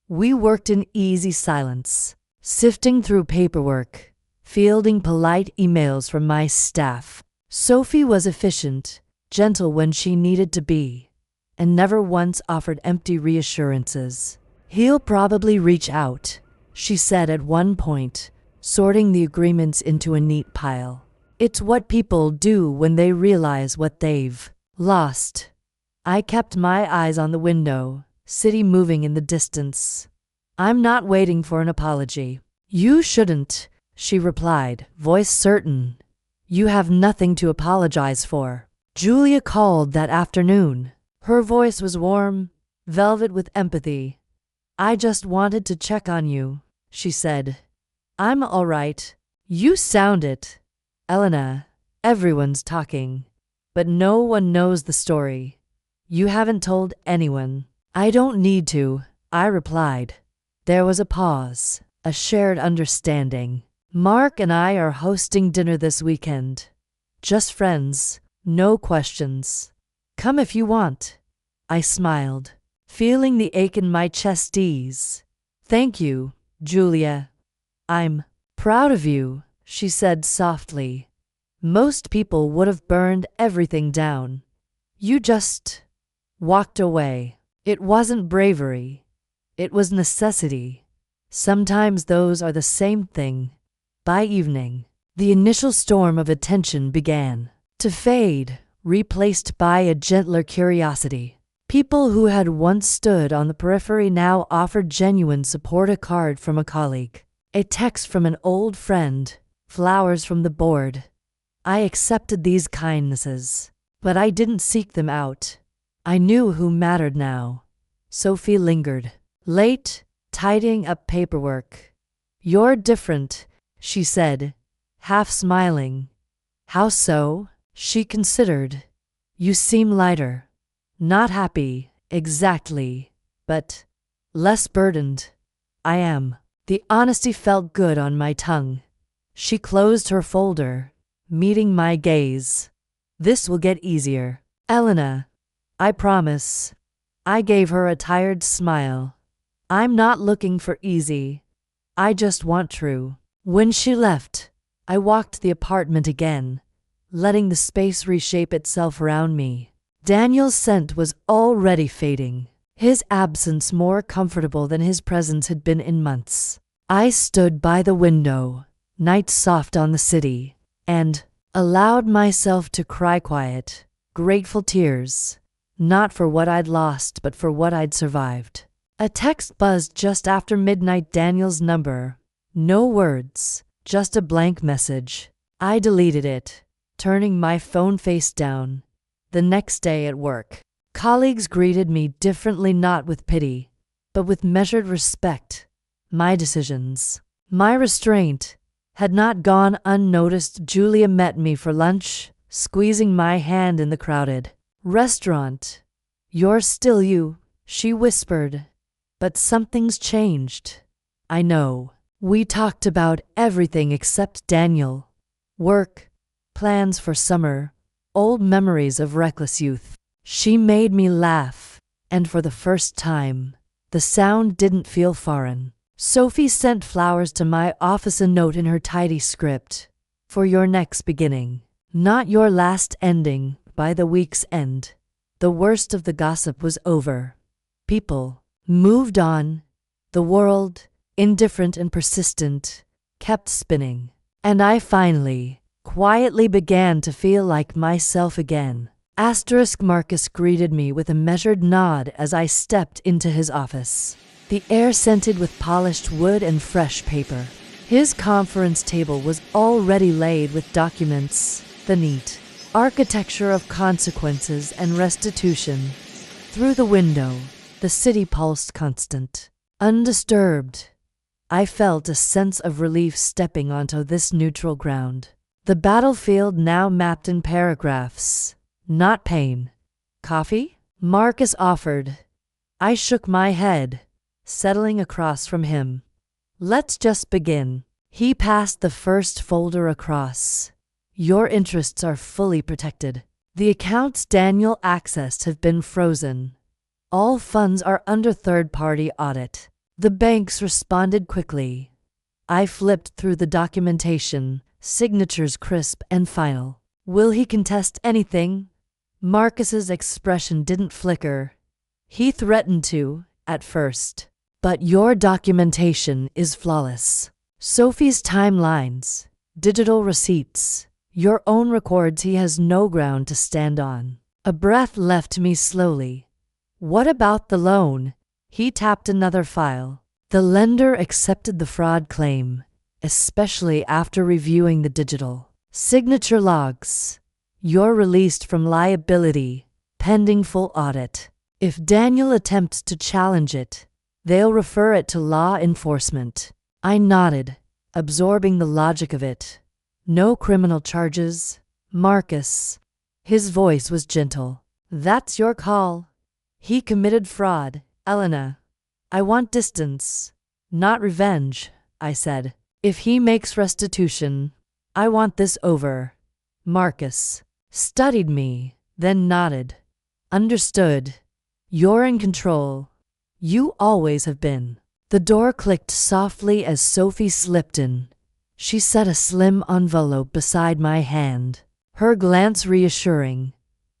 We worked in easy silence, sifting through paperwork, fielding polite emails from my staff. Sophie was efficient, gentle when she needed to be, and never once offered empty reassurances. "He'll probably reach out," she said at one point, sorting the agreements into a neat pile. "It's what people do when they realize what they've lost." I kept my eyes on the window, city moving in the distance. "I'm not waiting for an apology." "You shouldn't," she replied, voice certain. "You have nothing to apologize for." Julia called that afternoon. Her voice was warm, velvet with empathy. "I just wanted to check on you," she said. "I'm all right. You sound it." "Elena, everyone's talking, but no one knows the story. You haven't told anyone." "I don't need to," I replied. There was a pause, a shared understanding. "Mark and I are hosting dinner this weekend. Just friends, no questions. Come if you want." I smiled, feeling the ache in my chest ease. "Thank you, Julia. I'm proud of you," she said softly. "Most people would have burned everything down. You just walked away." It wasn't bravery. It was necessity. Sometimes those are the same thing. By evening, the initial storm of attention began to fade, replaced by a gentler curiosity. People who had once stood on the periphery now offered genuine support: a card from a colleague, a text from an old friend, flowers from the board. I accepted these kindnesses, but I didn't seek them out. I knew who mattered now. Sophie lingered, late, tidying up paperwork. "You're different," she said, half smiling. "How so?" She considered. "You seem lighter. Not happy, exactly, but less burdened." "I am." The honesty felt good on my tongue. She closed her folder, meeting my gaze. "This will get easier, Elena. I promise." I gave her a tired smile. "I'm not looking for easy. I just want true." When she left, I walked the apartment again, letting the space reshape itself around me. Daniel's scent was already fading, his absence more comfortable than his presence had been in months. I stood by the window, night soft on the city, and allowed myself to cry quiet, grateful tears, not for what I'd lost but for what I'd survived. A text buzzed just after midnight. Daniel's number. No words, just a blank message. I deleted it, turning my phone face down. The next day at work, colleagues greeted me differently, not with pity, but with measured respect. My decisions, my restraint, had not gone unnoticed. Julia met me for lunch, squeezing my hand in the crowded restaurant. "You're still you," she whispered, "but something's changed." "I know." We talked about everything except Daniel. Work, plans for summer, old memories of reckless youth. She made me laugh, and for the first time, the sound didn't feel foreign. Sophie sent flowers to my office, a note in her tidy script. "For your next beginning, not your last ending." By the week's end, the worst of the gossip was over. People moved on. The world, indifferent and persistent, kept spinning. And I finally, quietly began to feel like myself again. Marcus greeted me with a measured nod as I stepped into his office. The air scented with polished wood and fresh paper. His conference table was already laid with documents, the neat architecture of consequences and restitution. Through the window, the city pulsed constant, undisturbed. I felt a sense of relief stepping onto this neutral ground. The battlefield now mapped in paragraphs, not pain. "Coffee?" Marcus offered. I shook my head, settling across from him. "Let's just begin." He passed the first folder across. "Your interests are fully protected. The accounts Daniel accessed have been frozen. All funds are under third-party audit." The banks responded quickly. I flipped through the documentation, signatures crisp and final. Will he contest anything? Marcus's expression didn't flicker. He threatened to, at first. But your documentation is flawless. Sophie's timelines, digital receipts, your own records, he has no ground to stand on. A breath left me slowly. What about the loan? He tapped another file. The lender accepted the fraud claim, especially after reviewing the digital signature logs. You're released from liability, pending full audit. If Daniel attempts to challenge it, they'll refer it to law enforcement. I nodded, absorbing the logic of it. No criminal charges, Marcus. His voice was gentle. That's your call. He committed fraud, Elena. I want distance, not revenge, I said. If he makes restitution, I want this over. Marcus studied me, then nodded. Understood. You're in control. You always have been. The door clicked softly as Sophie slipped in. She set a slim envelope beside my hand, her glance reassuring.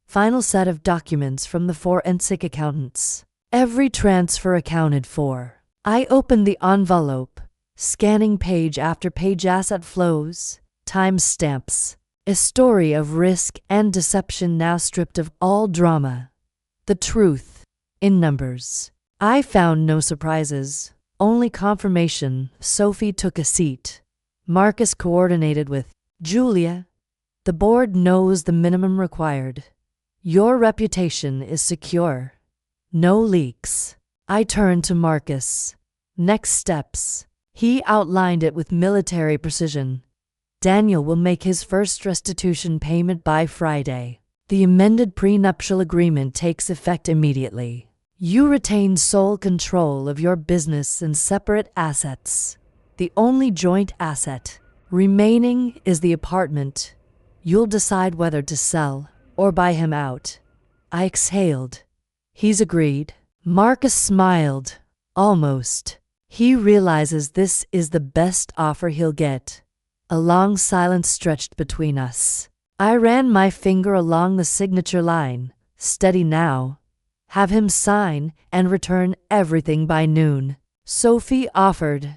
Final set of documents from the forensic accountants. Every transfer accounted for. I opened the envelope, scanning page after page. Asset flows, timestamps. A story of risk and deception now stripped of all drama. The truth, in numbers. I found no surprises, only confirmation. Sophie took a seat. Marcus coordinated with Julia. The board knows the minimum required. Your reputation is secure. No leaks. I turned to Marcus. Next steps. He outlined it with military precision. Daniel will make his first restitution payment by Friday. The amended prenuptial agreement takes effect immediately. You retain sole control of your business and separate assets. The only joint asset remaining is the apartment. You'll decide whether to sell or buy him out. I exhaled. He's agreed. Marcus smiled. Almost. He realizes this is the best offer he'll get. A long silence stretched between us. I ran my finger along the signature line. Steady now. Have him sign and return everything by noon. Sophie offered.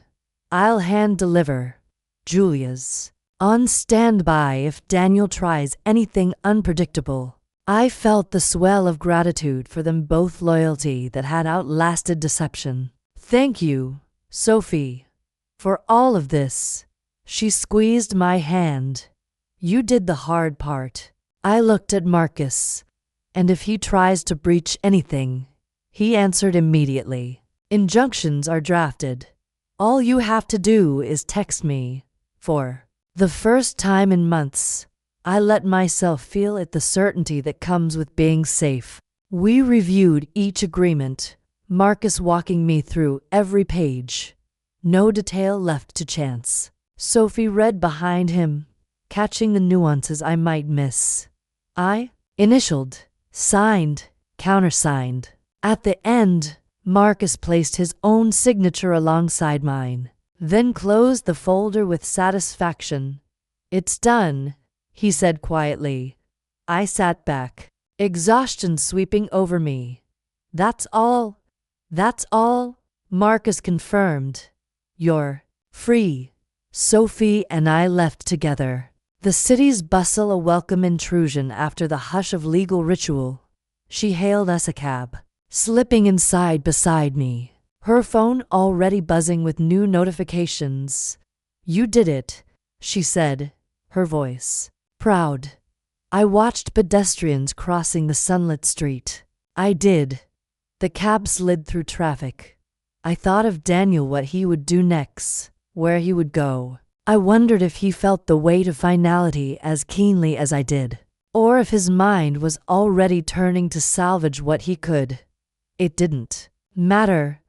I'll hand deliver. Julia's on standby if Daniel tries anything unpredictable. I felt the swell of gratitude for them both, loyalty that had outlasted deception. Thank you, Sophie, for all of this. She squeezed my hand. You did the hard part. I looked at Marcus, and if he tries to breach anything, he answered immediately. Injunctions are drafted. All you have to do is text me. For the first time in months, I let myself feel it, the certainty that comes with being safe. We reviewed each agreement, Marcus walking me through every page. No detail left to chance. Sophie read behind him, catching the nuances I might miss. I initialed, signed, countersigned. At the end, Marcus placed his own signature alongside mine, then closed the folder with satisfaction. It's done, he said quietly. I sat back, exhaustion sweeping over me. That's all? That's all? Marcus confirmed. You're free. Sophie and I left together. The city's bustle a welcome intrusion after the hush of legal ritual. She hailed us a cab, slipping inside beside me, her phone already buzzing with new notifications. You did it, she said, her voice proud. I watched pedestrians crossing the sunlit street. I did. The cab slid through traffic. I thought of Daniel, what he would do next, where he would go. I wondered if he felt the weight of finality as keenly as I did, or if his mind was already turning to salvage what he could. It didn't matter.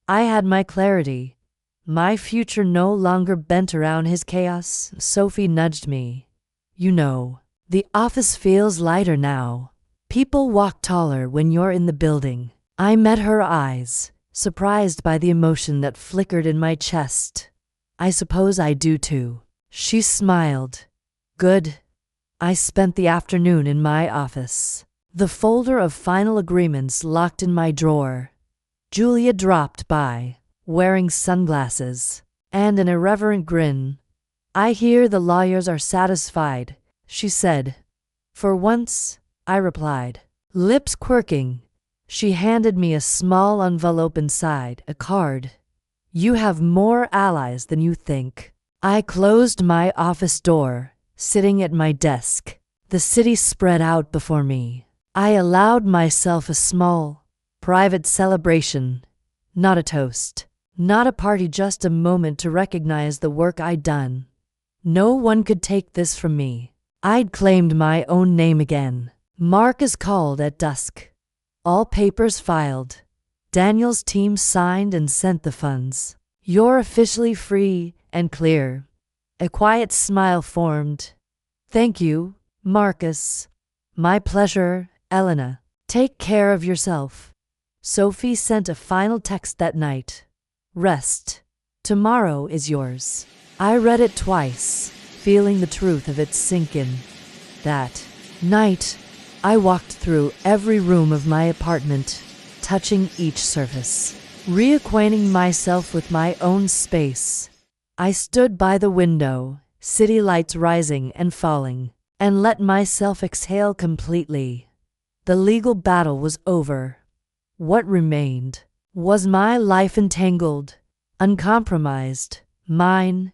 I had my clarity. My future no longer bent around his chaos. Sophie nudged me. You know, the office feels lighter now. People walk taller when you're in the building. I met her eyes, surprised by the emotion that flickered in my chest. I suppose I do too. She smiled. Good. I spent the afternoon in my office, the folder of final agreements locked in my drawer. Julia dropped by, wearing sunglasses and an irreverent grin. "I hear the lawyers are satisfied," she said. "For once," I replied. Lips quirking, she handed me a small envelope inside, a card. "You have more allies than you think." I closed my office door, sitting at my desk. The city spread out before me. I allowed myself a small, private celebration, not a toast, not a party, just a moment to recognize the work I'd done. No one could take this from me. I'd claimed my own name again. Marcus called at dusk. All papers filed. Daniel's team signed and sent the funds. "You're officially free and clear." A quiet smile formed. "Thank you, Marcus." "My pleasure, Elena. Take care of yourself." Sophie sent a final text that night. "Rest. Tomorrow is yours." I read it twice, feeling the truth of it sink in. That night, I walked through every room of my apartment, touching each surface, reacquainting myself with my own space. I stood by the window, city lights rising and falling, and let myself exhale completely. The legal battle was over. What remained? Was my life entangled, uncompromised, mine?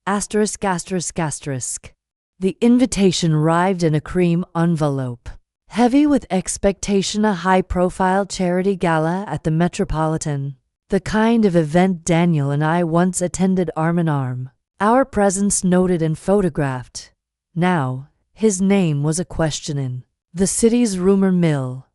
Asterisk, asterisk, asterisk. The invitation arrived in a cream envelope, heavy with expectation, a high-profile charity gala at the Metropolitan. The kind of event Daniel and I once attended arm in arm. Our presence noted and photographed. Now, his name was a question in the city's rumor mill,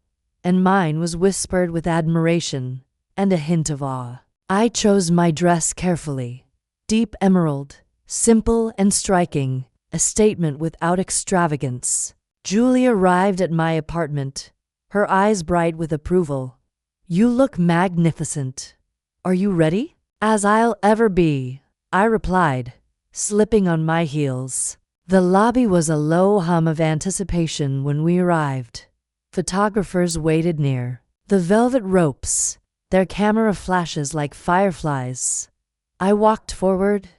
and mine was whispered with admiration and a hint of awe. I chose my dress carefully. Deep emerald, simple and striking, a statement without extravagance. Julia arrived at my apartment, her eyes bright with approval. "You look magnificent. Are you ready?" "As I'll ever be," I replied, slipping on my heels. The lobby was a low hum of anticipation when we arrived. Photographers waited near the velvet ropes, their camera flashes like fireflies. I walked forward,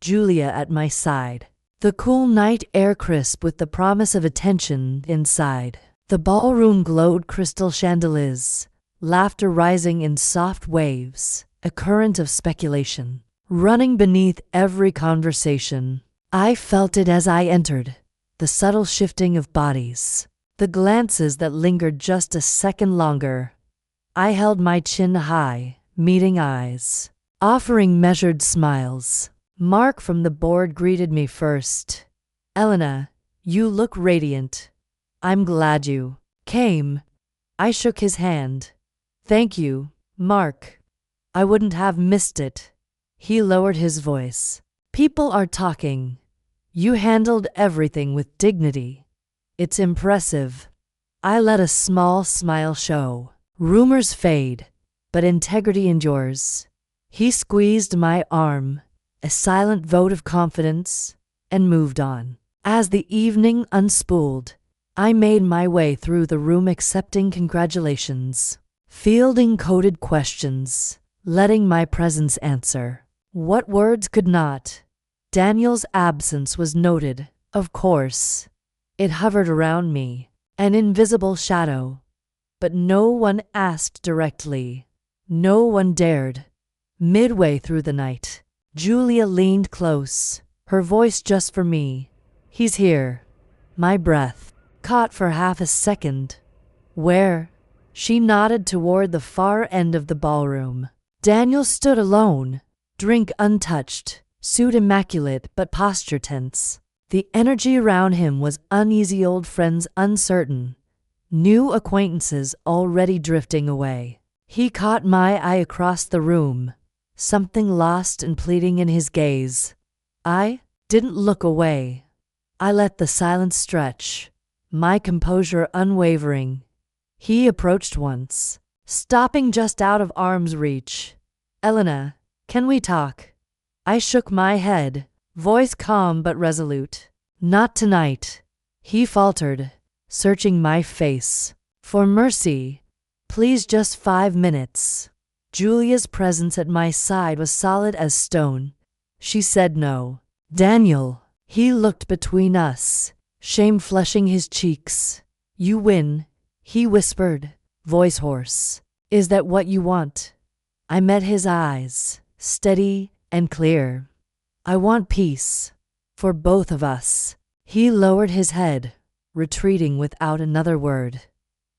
Julia at my side. The cool night air crisp with the promise of attention inside. The ballroom glowed crystal chandeliers, laughter rising in soft waves, a current of speculation running beneath every conversation. I felt it as I entered, the subtle shifting of bodies, the glances that lingered just a second longer. I held my chin high, meeting eyes, offering measured smiles. Mark from the board greeted me first. "Elena, you look radiant. I'm glad you came." I shook his hand. "Thank you, Mark. I wouldn't have missed it." He lowered his voice. "People are talking. You handled everything with dignity. It's impressive." I let a small smile show. "Rumors fade, but integrity endures." He squeezed my arm, a silent vote of confidence, and moved on. As the evening unspooled, I made my way through the room accepting congratulations, fielding coded questions, letting my presence answer what words could not. Daniel's absence was noted, of course. It hovered around me, an invisible shadow. But no one asked directly. No one dared. Midway through the night, Julia leaned close, her voice just for me. "He's here." My breath caught for half a second. "Where?" She nodded toward the far end of the ballroom. Daniel stood alone, drink untouched, suit immaculate but posture tense. The energy around him was uneasy, old friends uncertain, new acquaintances already drifting away. He caught my eye across the room, something lost and pleading in his gaze. I didn't look away. I let the silence stretch, my composure unwavering. He approached once, stopping just out of arm's reach. "Elena, can we talk?" I shook my head, voice calm but resolute. "Not tonight." He faltered, searching my face. For mercy, please, just 5 minutes. Julia's presence at my side was solid as stone. She said no. Daniel. He looked between us, shame flushing his cheeks. You win, he whispered, voice hoarse. Is that what you want? I met his eyes, steady and clear. I want peace. For both of us. He lowered his head, retreating without another word.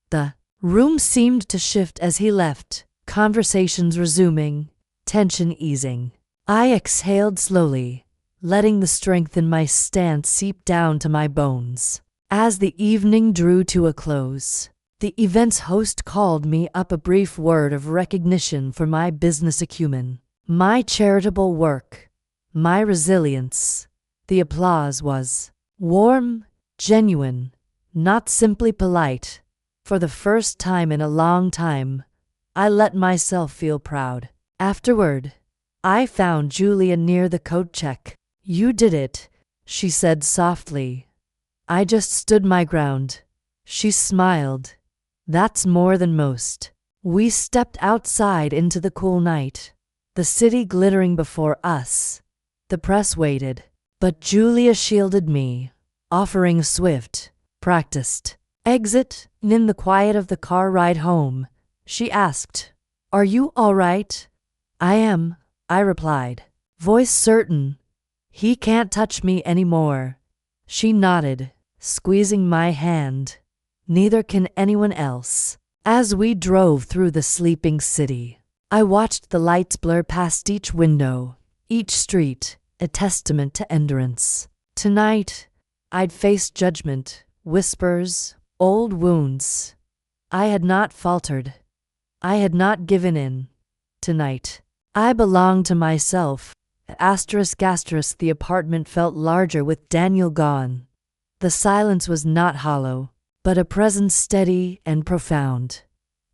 The room seemed to shift as he left, conversations resuming, tension easing. I exhaled slowly, letting the strength in my stance seep down to my bones. As the evening drew to a close, the event's host called me up a brief word of recognition for my business acumen, my charitable work, my resilience. The applause was warm, genuine, not simply polite. For the first time in a long time, I let myself feel proud. Afterward, I found Julia near the coat check. You did it, she said softly. I just stood my ground. She smiled. That's more than most. We stepped outside into the cool night, the city glittering before us. The press waited, but Julia shielded me, offering a swift, practiced exit. In the quiet of the car ride home, she asked, "Are you all right?" "I am," I replied, voice certain. "He can't touch me anymore." She nodded, squeezing my hand. "Neither can anyone else." As we drove through the sleeping city, I watched the lights blur past each window, each street a testament to endurance. Tonight, I'd face judgment, whispers, old wounds. I had not faltered. I had not given in. Tonight, I belonged to myself. The apartment felt larger with Daniel gone. The silence was not hollow, but a presence steady and profound.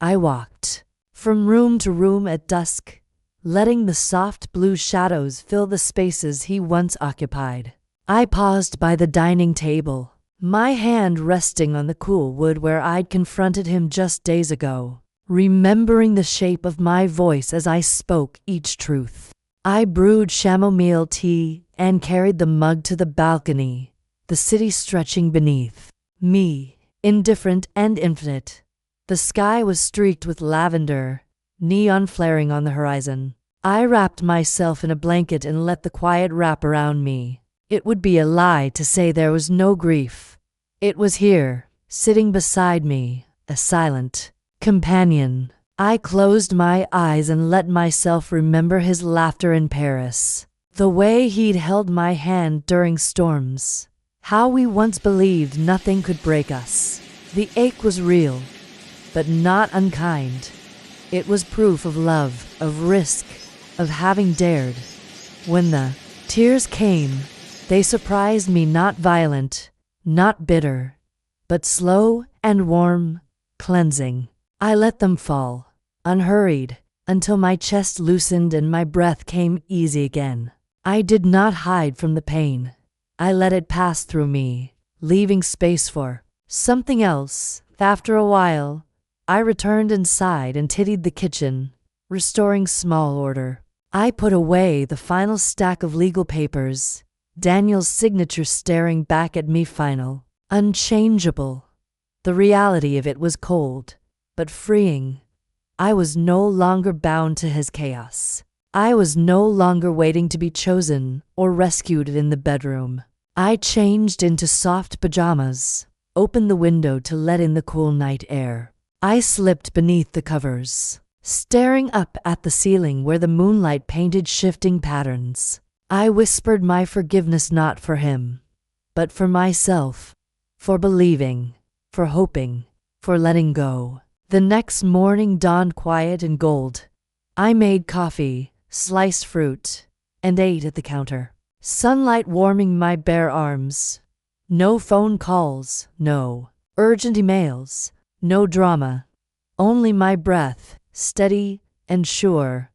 I walked from room to room at dusk, letting the soft blue shadows fill the spaces he once occupied. I paused by the dining table, my hand resting on the cool wood where I'd confronted him just days ago, remembering the shape of my voice as I spoke each truth. I brewed chamomile tea and carried the mug to the balcony, the city stretching beneath me, indifferent and infinite. The sky was streaked with lavender, neon flaring on the horizon. I wrapped myself in a blanket and let the quiet wrap around me. It would be a lie to say there was no grief. It was here, sitting beside me, a silent companion. I closed my eyes and let myself remember his laughter in Paris, the way he'd held my hand during storms, how we once believed nothing could break us. The ache was real, but not unkind. It was proof of love, of risk, of having dared. When the tears came, they surprised me, not violent, not bitter, but slow and warm, cleansing. I let them fall, unhurried, until my chest loosened and my breath came easy again. I did not hide from the pain. I let it pass through me, leaving space for something else. After a while, I returned inside and tidied the kitchen, restoring small order. I put away the final stack of legal papers, Daniel's signature staring back at me, final, unchangeable. The reality of it was cold, but freeing. I was no longer bound to his chaos. I was no longer waiting to be chosen or rescued in the bedroom. I changed into soft pajamas, opened the window to let in the cool night air. I slipped beneath the covers, staring up at the ceiling where the moonlight painted shifting patterns. I whispered my forgiveness, not for him, but for myself, for believing, for hoping, for letting go. The next morning dawned quiet and gold. I made coffee, sliced fruit, and ate at the counter. Sunlight warming my bare arms. No phone calls, no urgent emails, no drama. Only my breath, steady and sure.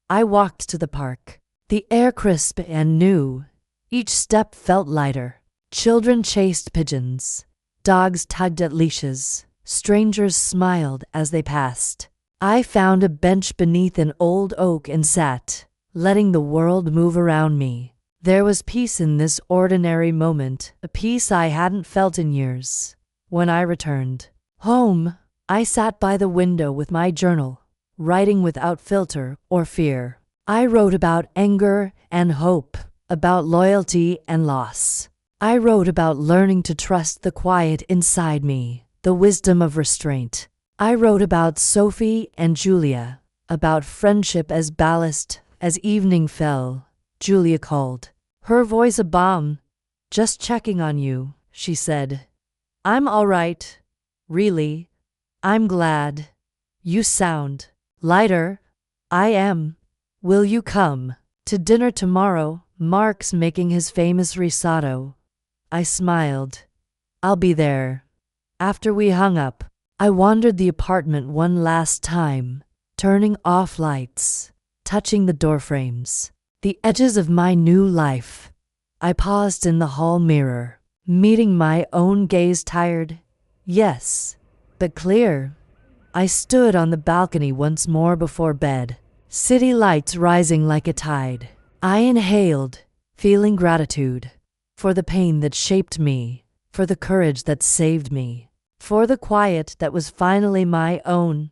I walked to the park. The air crisp and new. Each step felt lighter. Children chased pigeons. Dogs tugged at leashes. Strangers smiled as they passed. I found a bench beneath an old oak and sat, letting the world move around me. There was peace in this ordinary moment, a peace I hadn't felt in years. When I returned home, I sat by the window with my journal, writing without filter or fear. I wrote about anger and hope, about loyalty and loss. I wrote about learning to trust the quiet inside me, the wisdom of restraint. I wrote about Sophie and Julia, about friendship as ballast. As evening fell, Julia called, her voice a bomb. "Just checking on you," she said. "I'm all right. Really. I'm glad. You sound lighter." "I am. Will you come to dinner tomorrow? Mark's making his famous risotto." I smiled. "I'll be there." After we hung up, I wandered the apartment one last time, turning off lights, touching the door frames, the edges of my new life. I paused in the hall mirror, meeting my own gaze, tired, yes, but clear. I stood on the balcony once more before bed, city lights rising like a tide. I inhaled, feeling gratitude for the pain that shaped me, for the courage that saved me, for the quiet that was finally my own.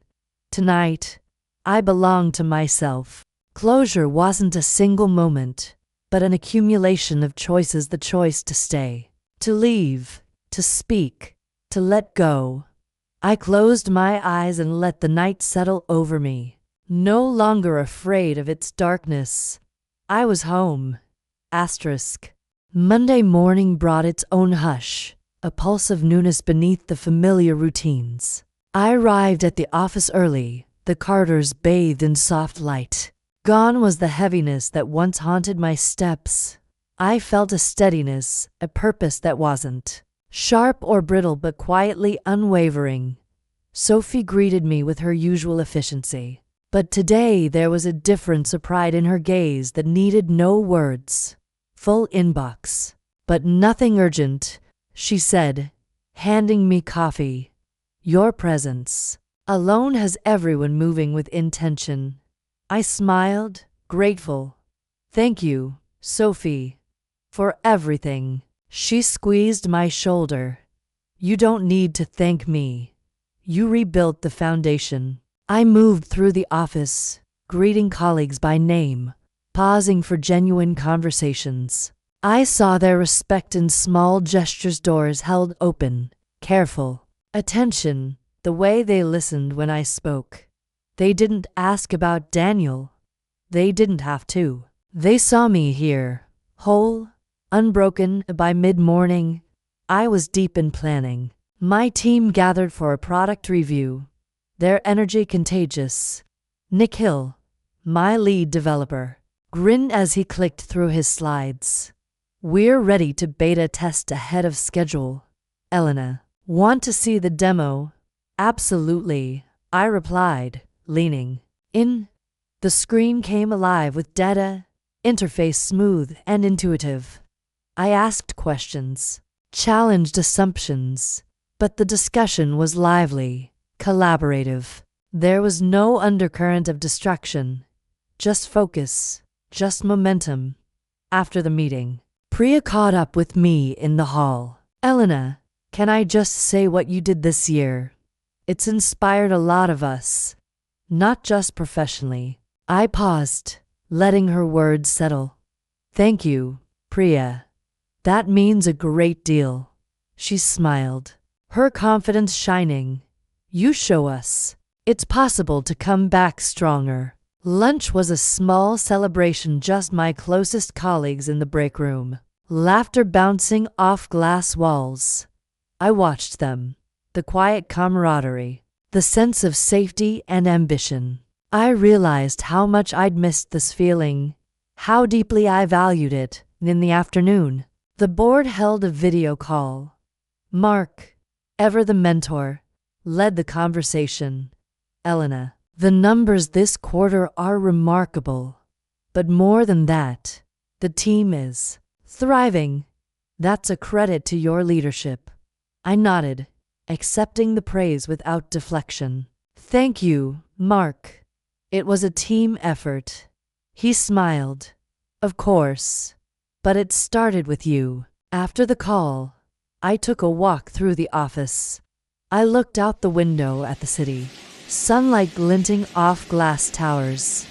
Tonight, I belonged to myself. Closure wasn't a single moment, but an accumulation of choices, the choice to stay, to leave, to speak, to let go. I closed my eyes and let the night settle over me, no longer afraid of its darkness. I was home. Asterisk. Monday morning brought its own hush, a pulse of newness beneath the familiar routines. I arrived at the office early, the Carters bathed in soft light. Gone was the heaviness that once haunted my steps. I felt a steadiness, a purpose that wasn't sharp or brittle but quietly unwavering. Sophie greeted me with her usual efficiency. But today there was a difference, a pride in her gaze that needed no words. "Full inbox, but nothing urgent," she said, handing me coffee. "Your presence alone has everyone moving with intention." I smiled, grateful. "Thank you, Sophie, for everything." She squeezed my shoulder. "You don't need to thank me. You rebuilt the foundation." I moved through the office, greeting colleagues by name, pausing for genuine conversations. I saw their respect in small gestures, doors held open, careful attention, the way they listened when I spoke. They didn't ask about Daniel. They didn't have to. They saw me here, whole, unbroken. By mid-morning, I was deep in planning. My team gathered for a product review, their energy contagious. Nick Hill, my lead developer, grinned as he clicked through his slides. "We're ready to beta test ahead of schedule." "Elena, want to see the demo?" "Absolutely," I replied, leaning in. The screen came alive with data, interface smooth and intuitive. I asked questions, challenged assumptions, but the discussion was lively, collaborative. There was no undercurrent of distraction, just focus, just momentum. After the meeting, Priya caught up with me in the hall. "Elena, can I just say what you did this year? It's inspired a lot of us, not just professionally." I paused, letting her words settle. "Thank you, Priya. That means a great deal." She smiled, her confidence shining. "You show us it's possible to come back stronger." Lunch was a small celebration, just my closest colleagues in the break room, laughter bouncing off glass walls. I watched them, the quiet camaraderie, the sense of safety and ambition. I realized how much I'd missed this feeling, how deeply I valued it. In the afternoon, the board held a video call. Mark, ever the mentor, led the conversation. "Elena, the numbers this quarter are remarkable. But more than that, the team is thriving. That's a credit to your leadership." I nodded, accepting the praise without deflection. Thank you, Mark. It was a team effort. He smiled. Of course. But it started with you. After the call, I took a walk through the office. I looked out the window at the city, sunlight glinting off glass towers.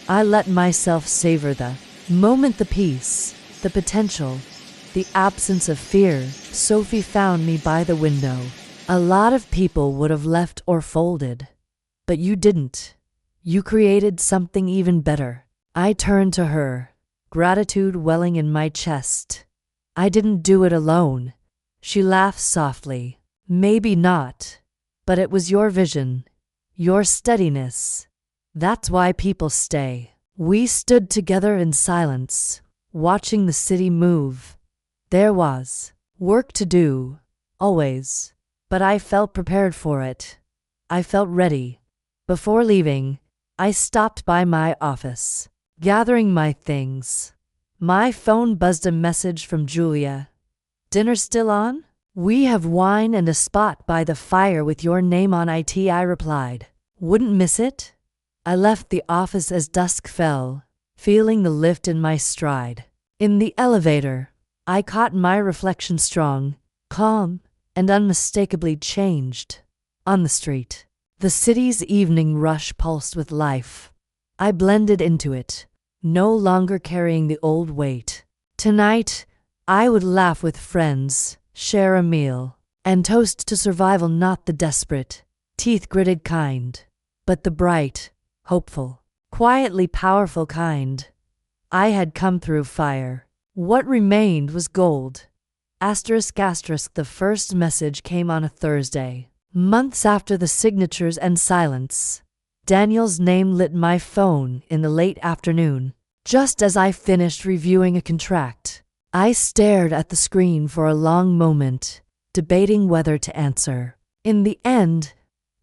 I let myself savor the moment, the peace, the potential, the absence of fear. Sophie found me by the window. A lot of people would have left or folded, but you didn't. You created something even better. I turned to her, gratitude welling in my chest. I didn't do it alone. She laughed softly. Maybe not, but it was your vision, your steadiness. That's why people stay. We stood together in silence, watching the city move. There was work to do, always, but I felt prepared for it. I felt ready. Before leaving, I stopped by my office, gathering my things. My phone buzzed a message from Julia. Dinner still on? We have wine and a spot by the fire with your name on it, I replied. Wouldn't miss it? I left the office as dusk fell, feeling the lift in my stride. In the elevator, I caught my reflection, strong, calm, and unmistakably changed. On the street, the city's evening rush pulsed with life. I blended into it, no longer carrying the old weight. Tonight, I would laugh with friends, share a meal, and toast to survival, not the desperate, teeth-gritted kind, but the bright, hopeful, quietly powerful kind. I had come through fire. What remained was gold. Asterisk asterisk. The first message came on a Thursday, months after the signatures and silence. Daniel's name lit my phone in the late afternoon, just as I finished reviewing a contract. I stared at the screen for a long moment, debating whether to answer. In the end,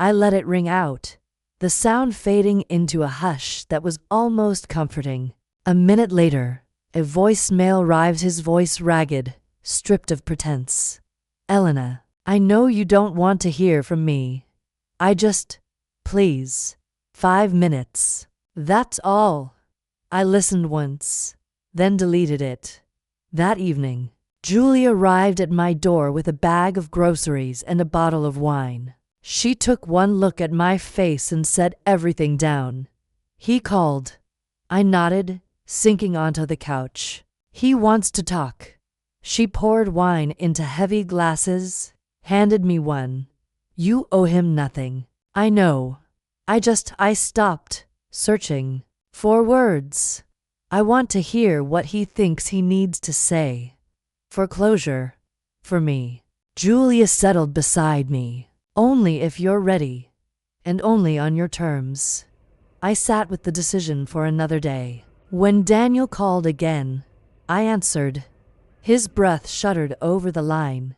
I let it ring out, the sound fading into a hush that was almost comforting. A minute later, a voicemail arrived, his voice ragged, stripped of pretense. Elena, I know you don't want to hear from me. Please, 5 minutes. That's all. I listened once, then deleted it. That evening, Julie arrived at my door with a bag of groceries and a bottle of wine. She took one look at my face and set everything down. He called. I nodded, sinking onto the couch. He wants to talk. She poured wine into heavy glasses, handed me one. You owe him nothing. I know. I stopped, searching for words. I want to hear what he thinks he needs to say. For closure. For me. Julia settled beside me. Only if you're ready. And only on your terms. I sat with the decision for another day. When Daniel called again, I answered. His breath shuddered over the line.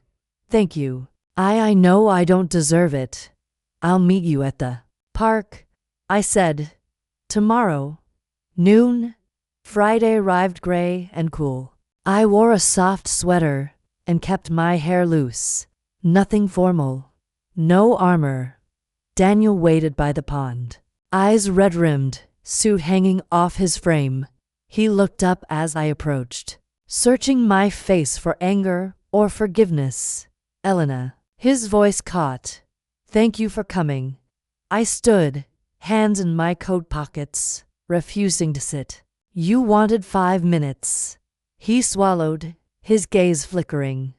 Thank you. I know I don't deserve it. I'll meet you at the park, I said. Tomorrow. Noon. Friday arrived gray and cool. I wore a soft sweater and kept my hair loose. Nothing formal. No armor. Daniel waited by the pond. Eyes red-rimmed, suit hanging off his frame. He looked up as I approached, searching my face for anger or forgiveness. Elena. His voice caught. Thank you for coming. I stood, hands in my coat pockets, refusing to sit. You wanted 5 minutes. He swallowed, his gaze flickering.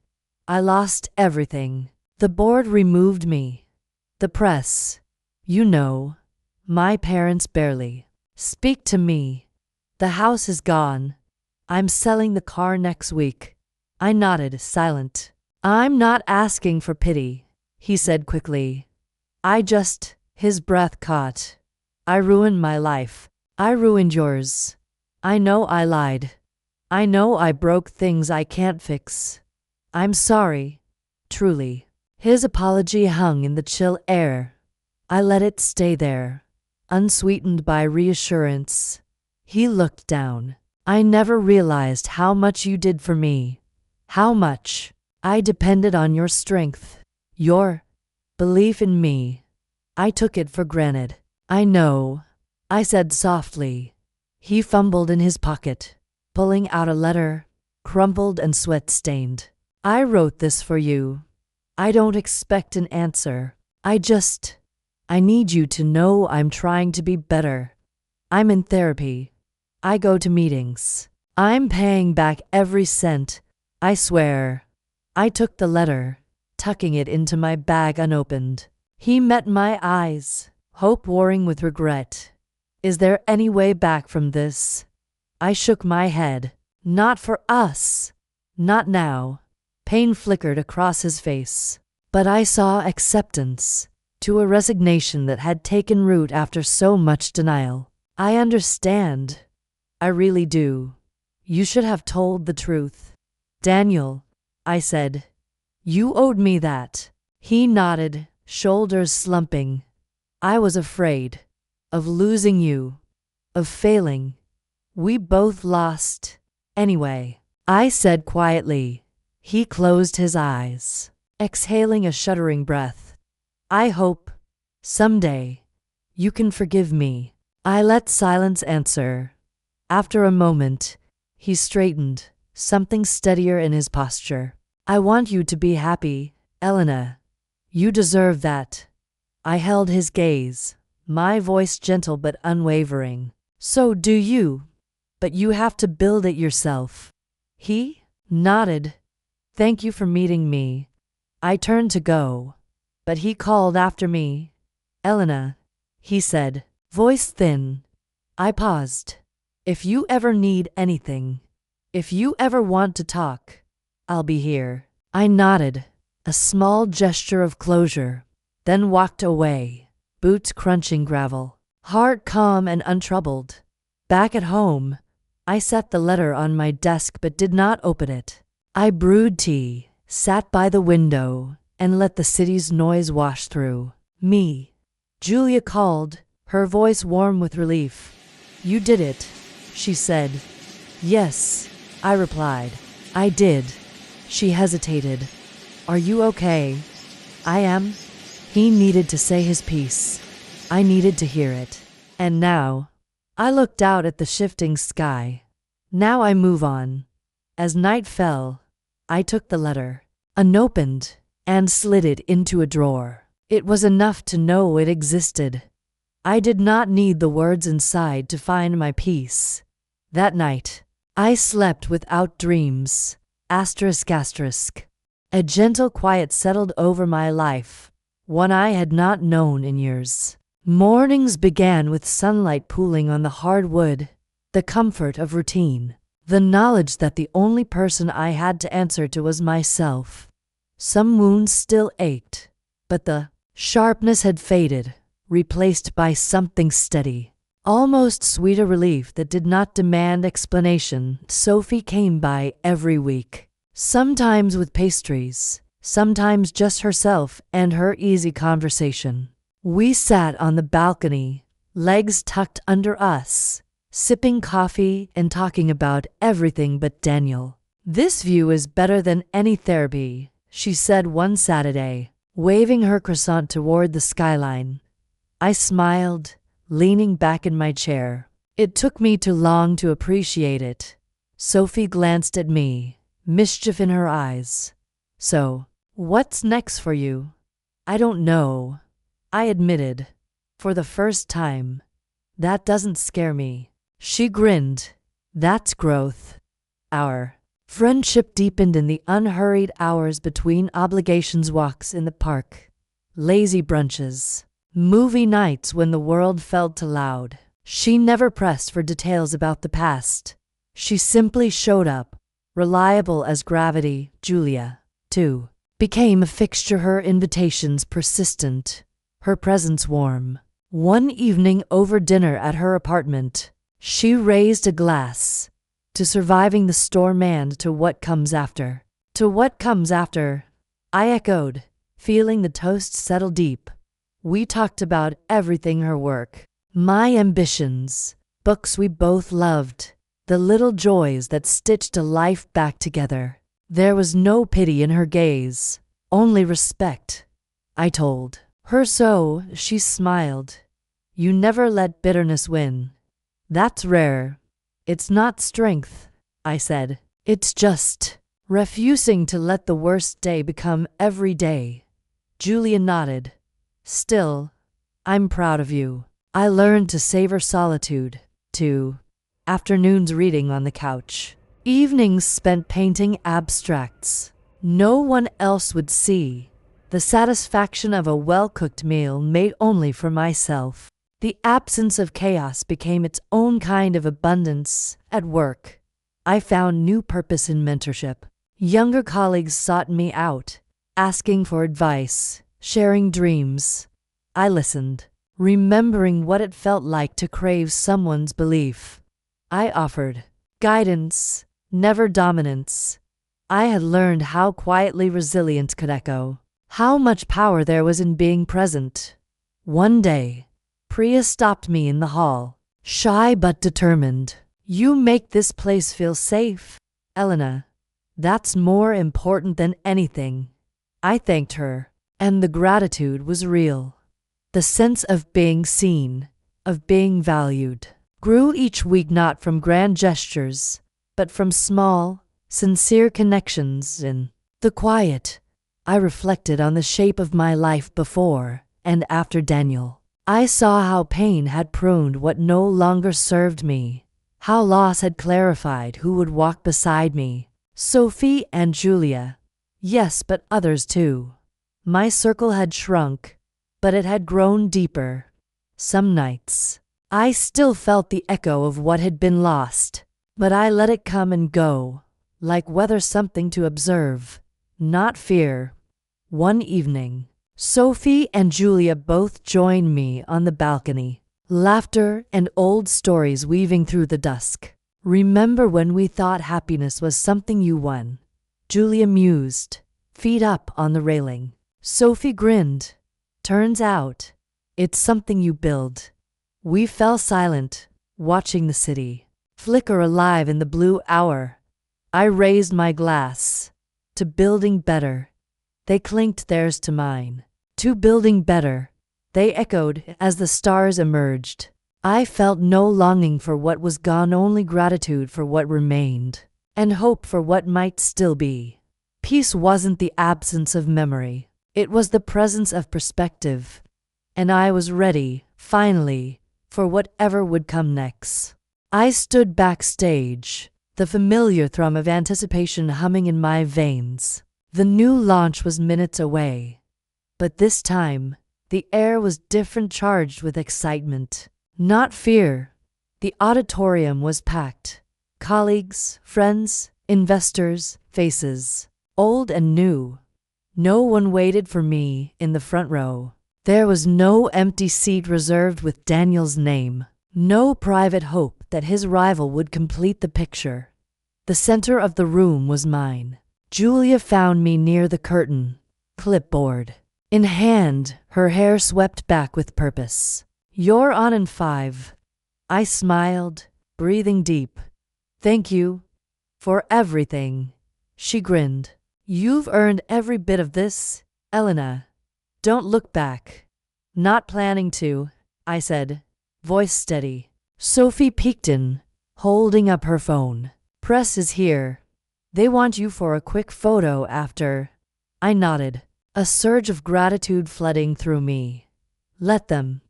I lost everything. The board removed me. The press. You know. My parents barely speak to me. The house is gone. I'm selling the car next week. I nodded, silent. I'm not asking for pity, he said quickly. His breath caught. I ruined my life. I ruined yours. I know I lied. I know I broke things I can't fix. I'm sorry. Truly. His apology hung in the chill air. I let it stay there, unsweetened by reassurance. He looked down. I never realized how much you did for me. How much I depended on your strength. Your belief in me. I took it for granted. I know, I said softly. He fumbled in his pocket, pulling out a letter, crumpled and sweat-stained. I wrote this for you. I don't expect an answer. I need you to know I'm trying to be better. I'm in therapy. I go to meetings. I'm paying back every cent. I swear. I took the letter, tucking it into my bag unopened. He met my eyes, hope warring with regret. Is there any way back from this? I shook my head. Not for us. Not now. Pain flickered across his face. But I saw acceptance, to a resignation that had taken root after so much denial. I understand. I really do. You should have told the truth. Daniel, I said. You owed me that. He nodded, shoulders slumping. I was afraid. Of losing you. Of failing. We both lost. Anyway, I said quietly. He closed his eyes, exhaling a shuddering breath. I hope, someday, you can forgive me. I let silence answer. After a moment, he straightened, something steadier in his posture. I want you to be happy, Elena. You deserve that. I held his gaze, my voice gentle but unwavering. So do you. But you have to build it yourself. He nodded. Thank you for meeting me. I turned to go, but he called after me. Elena, he said, voice thin. I paused. If you ever need anything, if you ever want to talk, I'll be here. I nodded, a small gesture of closure, then walked away, boots crunching gravel, heart calm and untroubled. Back at home, I set the letter on my desk but did not open it. I brewed tea, sat by the window, and let the city's noise wash through me. Julia called, her voice warm with relief. You did it, she said. Yes, I replied. I did. She hesitated. Are you okay? I am. He needed to say his piece. I needed to hear it. And now, I looked out at the shifting sky. Now I move on. As night fell, I took the letter, unopened, and slid it into a drawer. It was enough to know it existed. I did not need the words inside to find my peace. That night, I slept without dreams. Asterisk asterisk. A gentle quiet settled over my life, one I had not known in years. Mornings began with sunlight pooling on the hard wood, the comfort of routine, the knowledge that the only person I had to answer to was myself. Some wounds still ached, but the sharpness had faded, replaced by something steady, almost sweet a relief that did not demand explanation. Sophie came by every week, sometimes with pastries, sometimes just herself and her easy conversation. We sat on the balcony, legs tucked under us, sipping coffee and talking about everything but Daniel. This view is better than any therapy, she said one Saturday, waving her croissant toward the skyline. I smiled, leaning back in my chair. It took me too long to appreciate it. Sophie glanced at me, mischief in her eyes. So, what's next for you? I don't know, I admitted, for the first time. That doesn't scare me. She grinned. That's growth. Our friendship deepened in the unhurried hours between obligations, walks in the park, lazy brunches, movie nights when the world felt too loud. She never pressed for details about the past. She simply showed up, reliable as gravity. Julia, too, became a fixture, her invitations persistent, her presence warm. One evening over dinner at her apartment, she raised a glass to surviving the storm and to what comes after. To what comes after, I echoed, feeling the toast settle deep. We talked about everything: her work, my ambitions, books we both loved, the little joys that stitched a life back together. There was no pity in her gaze, only respect. I told her so. She smiled. You never let bitterness win. That's rare. It's not strength, I said. It's just refusing to let the worst day become every day. Julia nodded. Still, I'm proud of you. I learned to savor solitude, too. Afternoons reading on the couch. Evenings spent painting abstracts no one else would see. The satisfaction of a well-cooked meal made only for myself. The absence of chaos became its own kind of abundance. At work, I found new purpose in mentorship. Younger colleagues sought me out, asking for advice, sharing dreams. I listened, remembering what it felt like to crave someone's belief. I offered guidance, never dominance. I had learned how quietly resilience could echo, how much power there was in being present. One day, Priya stopped me in the hall, shy but determined. You make this place feel safe, Elena. That's more important than anything. I thanked her, and the gratitude was real. The sense of being seen, of being valued, grew each week not from grand gestures, but from small, sincere connections. In the quiet, I reflected on the shape of my life before and after Daniel. I saw how pain had pruned what no longer served me, how loss had clarified who would walk beside me. Sophie and Julia. Yes, but others too. My circle had shrunk, but it had grown deeper. Some nights, I still felt the echo of what had been lost, but I let it come and go, like weather, something to observe, not fear. One evening, Sophie and Julia both joined me on the balcony, laughter and old stories weaving through the dusk. Remember when we thought happiness was something you won? Julia mused, feet up on the railing. Sophie grinned. Turns out, it's something you build. We fell silent, watching the city flicker alive in the blue hour. I raised my glass. To building better. They clinked theirs to mine. To building better. They echoed as the stars emerged. I felt no longing for what was gone, only gratitude for what remained, and hope for what might still be. Peace wasn't the absence of memory. It was the presence of perspective. And I was ready, finally, for whatever would come next. I stood backstage, the familiar thrum of anticipation humming in my veins. The new launch was minutes away. But this time, the air was different, charged with excitement, not fear. The auditorium was packed. Colleagues, friends, investors, faces, old and new. No one waited for me in the front row. There was no empty seat reserved with Daniel's name, no private hope that his rival would complete the picture. The center of the room was mine. Julia found me near the curtain, clipboard in hand, her hair swept back with purpose. You're on in 5. I smiled, breathing deep. Thank you for everything. She grinned. You've earned every bit of this, Elena. Don't look back. Not planning to, I said, voice steady. Sophie peeked in, holding up her phone. Press is here. They want you for a quick photo after. I nodded, a surge of gratitude flooding through me. Let them.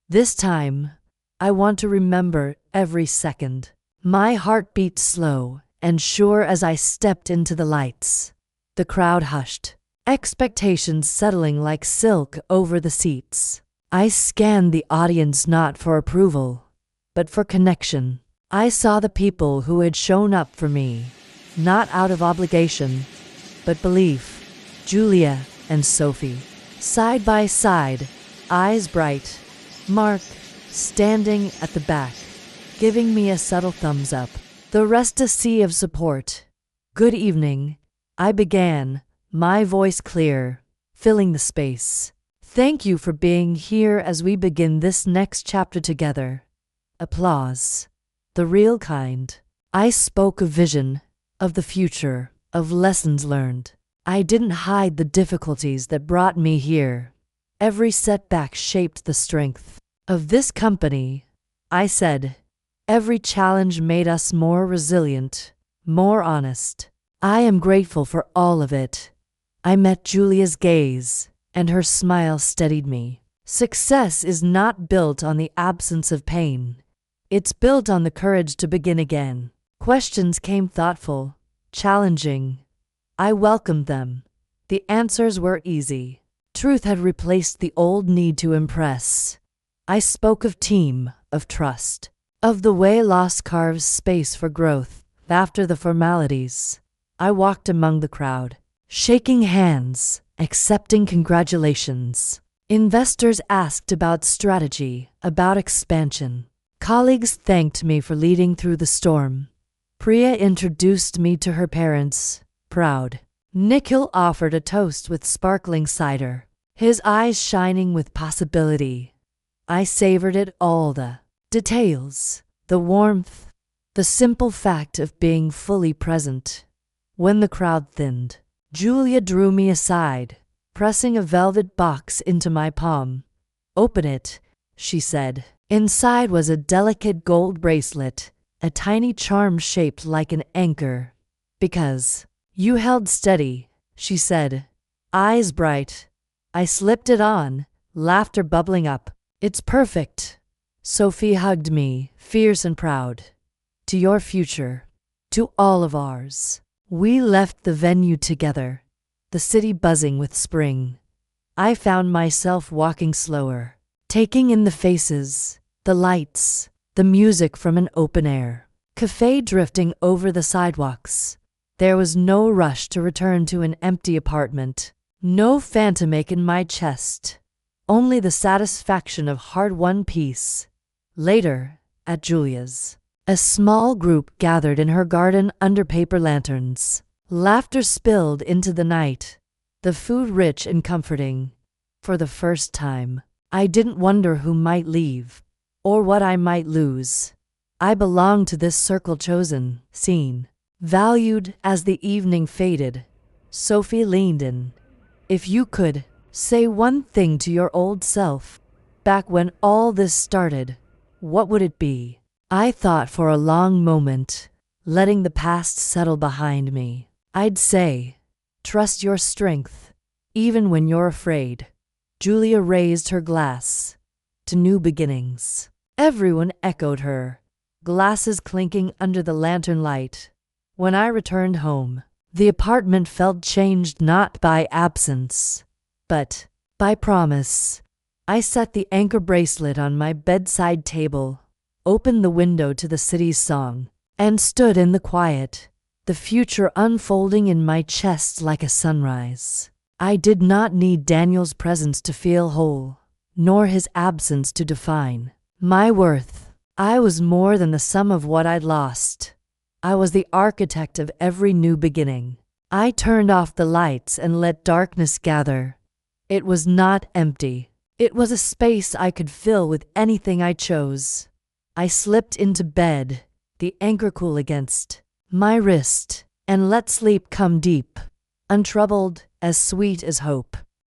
This time, I want to remember every second. My heart beat slow and sure as I stepped into the lights. The crowd hushed, expectations settling like silk over the seats. I scanned the audience not for approval, but for connection. I saw the people who had shown up for me, not out of obligation, but belief. Julia and Sophie, side by side, eyes bright. Mark, standing at the back, giving me a subtle thumbs up. The rest a sea of support. Good evening, I began, my voice clear, filling the space. Thank you for being here as we begin this next chapter together. Applause. The real kind. I spoke of vision, of the future, of lessons learned. I didn't hide the difficulties that brought me here. Every setback shaped the strength of this company, I said. Every challenge made us more resilient, more honest. I am grateful for all of it. I met Julia's gaze, and her smile steadied me. Success is not built on the absence of pain. It's built on the courage to begin again. Questions came thoughtful, challenging. I welcomed them. The answers were easy. Truth had replaced the old need to impress. I spoke of team, of trust, of the way loss carves space for growth. After the formalities, I walked among the crowd, shaking hands, accepting congratulations. Investors asked about strategy, about expansion. Colleagues thanked me for leading through the storm. Priya introduced me to her parents, proud. Nikhil offered a toast with sparkling cider, his eyes shining with possibility. I savored it all, the details, the warmth, the simple fact of being fully present. When the crowd thinned, Julia drew me aside, pressing a velvet box into my palm. "Open it," she said. Inside was a delicate gold bracelet, a tiny charm shaped like an anchor. "Because you held steady," she said, eyes bright. I slipped it on, laughter bubbling up. "It's perfect." Sophie hugged me, fierce and proud. "To your future, to all of ours." We left the venue together, the city buzzing with spring. I found myself walking slower, taking in the faces, the lights, the music from an open air cafe drifting over the sidewalks. There was no rush to return to an empty apartment, no phantom ache in my chest, only the satisfaction of hard-won peace. Later, at Julia's, a small group gathered in her garden under paper lanterns. Laughter spilled into the night, the food rich and comforting. For the first time, I didn't wonder who might leave, or what I might lose. I belonged to this circle, chosen, seen, valued. As the evening faded, Sophie leaned in. "If you could say one thing to your old self, back when all this started, what would it be?" I thought for a long moment, letting the past settle behind me. I'd say, "Trust your strength, even when you're afraid." Julia raised her glass. "To new beginnings." Everyone echoed her, glasses clinking under the lantern light. When I returned home, the apartment felt changed, not by absence, but by promise. I set the anchor bracelet on my bedside table, opened the window to the city's song, and stood in the quiet, the future unfolding in my chest like a sunrise. I did not need Daniel's presence to feel whole, nor his absence to define my worth. I was more than the sum of what I'd lost. I was the architect of every new beginning. I turned off the lights and let darkness gather. It was not empty. It was a space I could fill with anything I chose. I slipped into bed, the anchor cool against my wrist, and let sleep come deep, untroubled, as sweet as hope.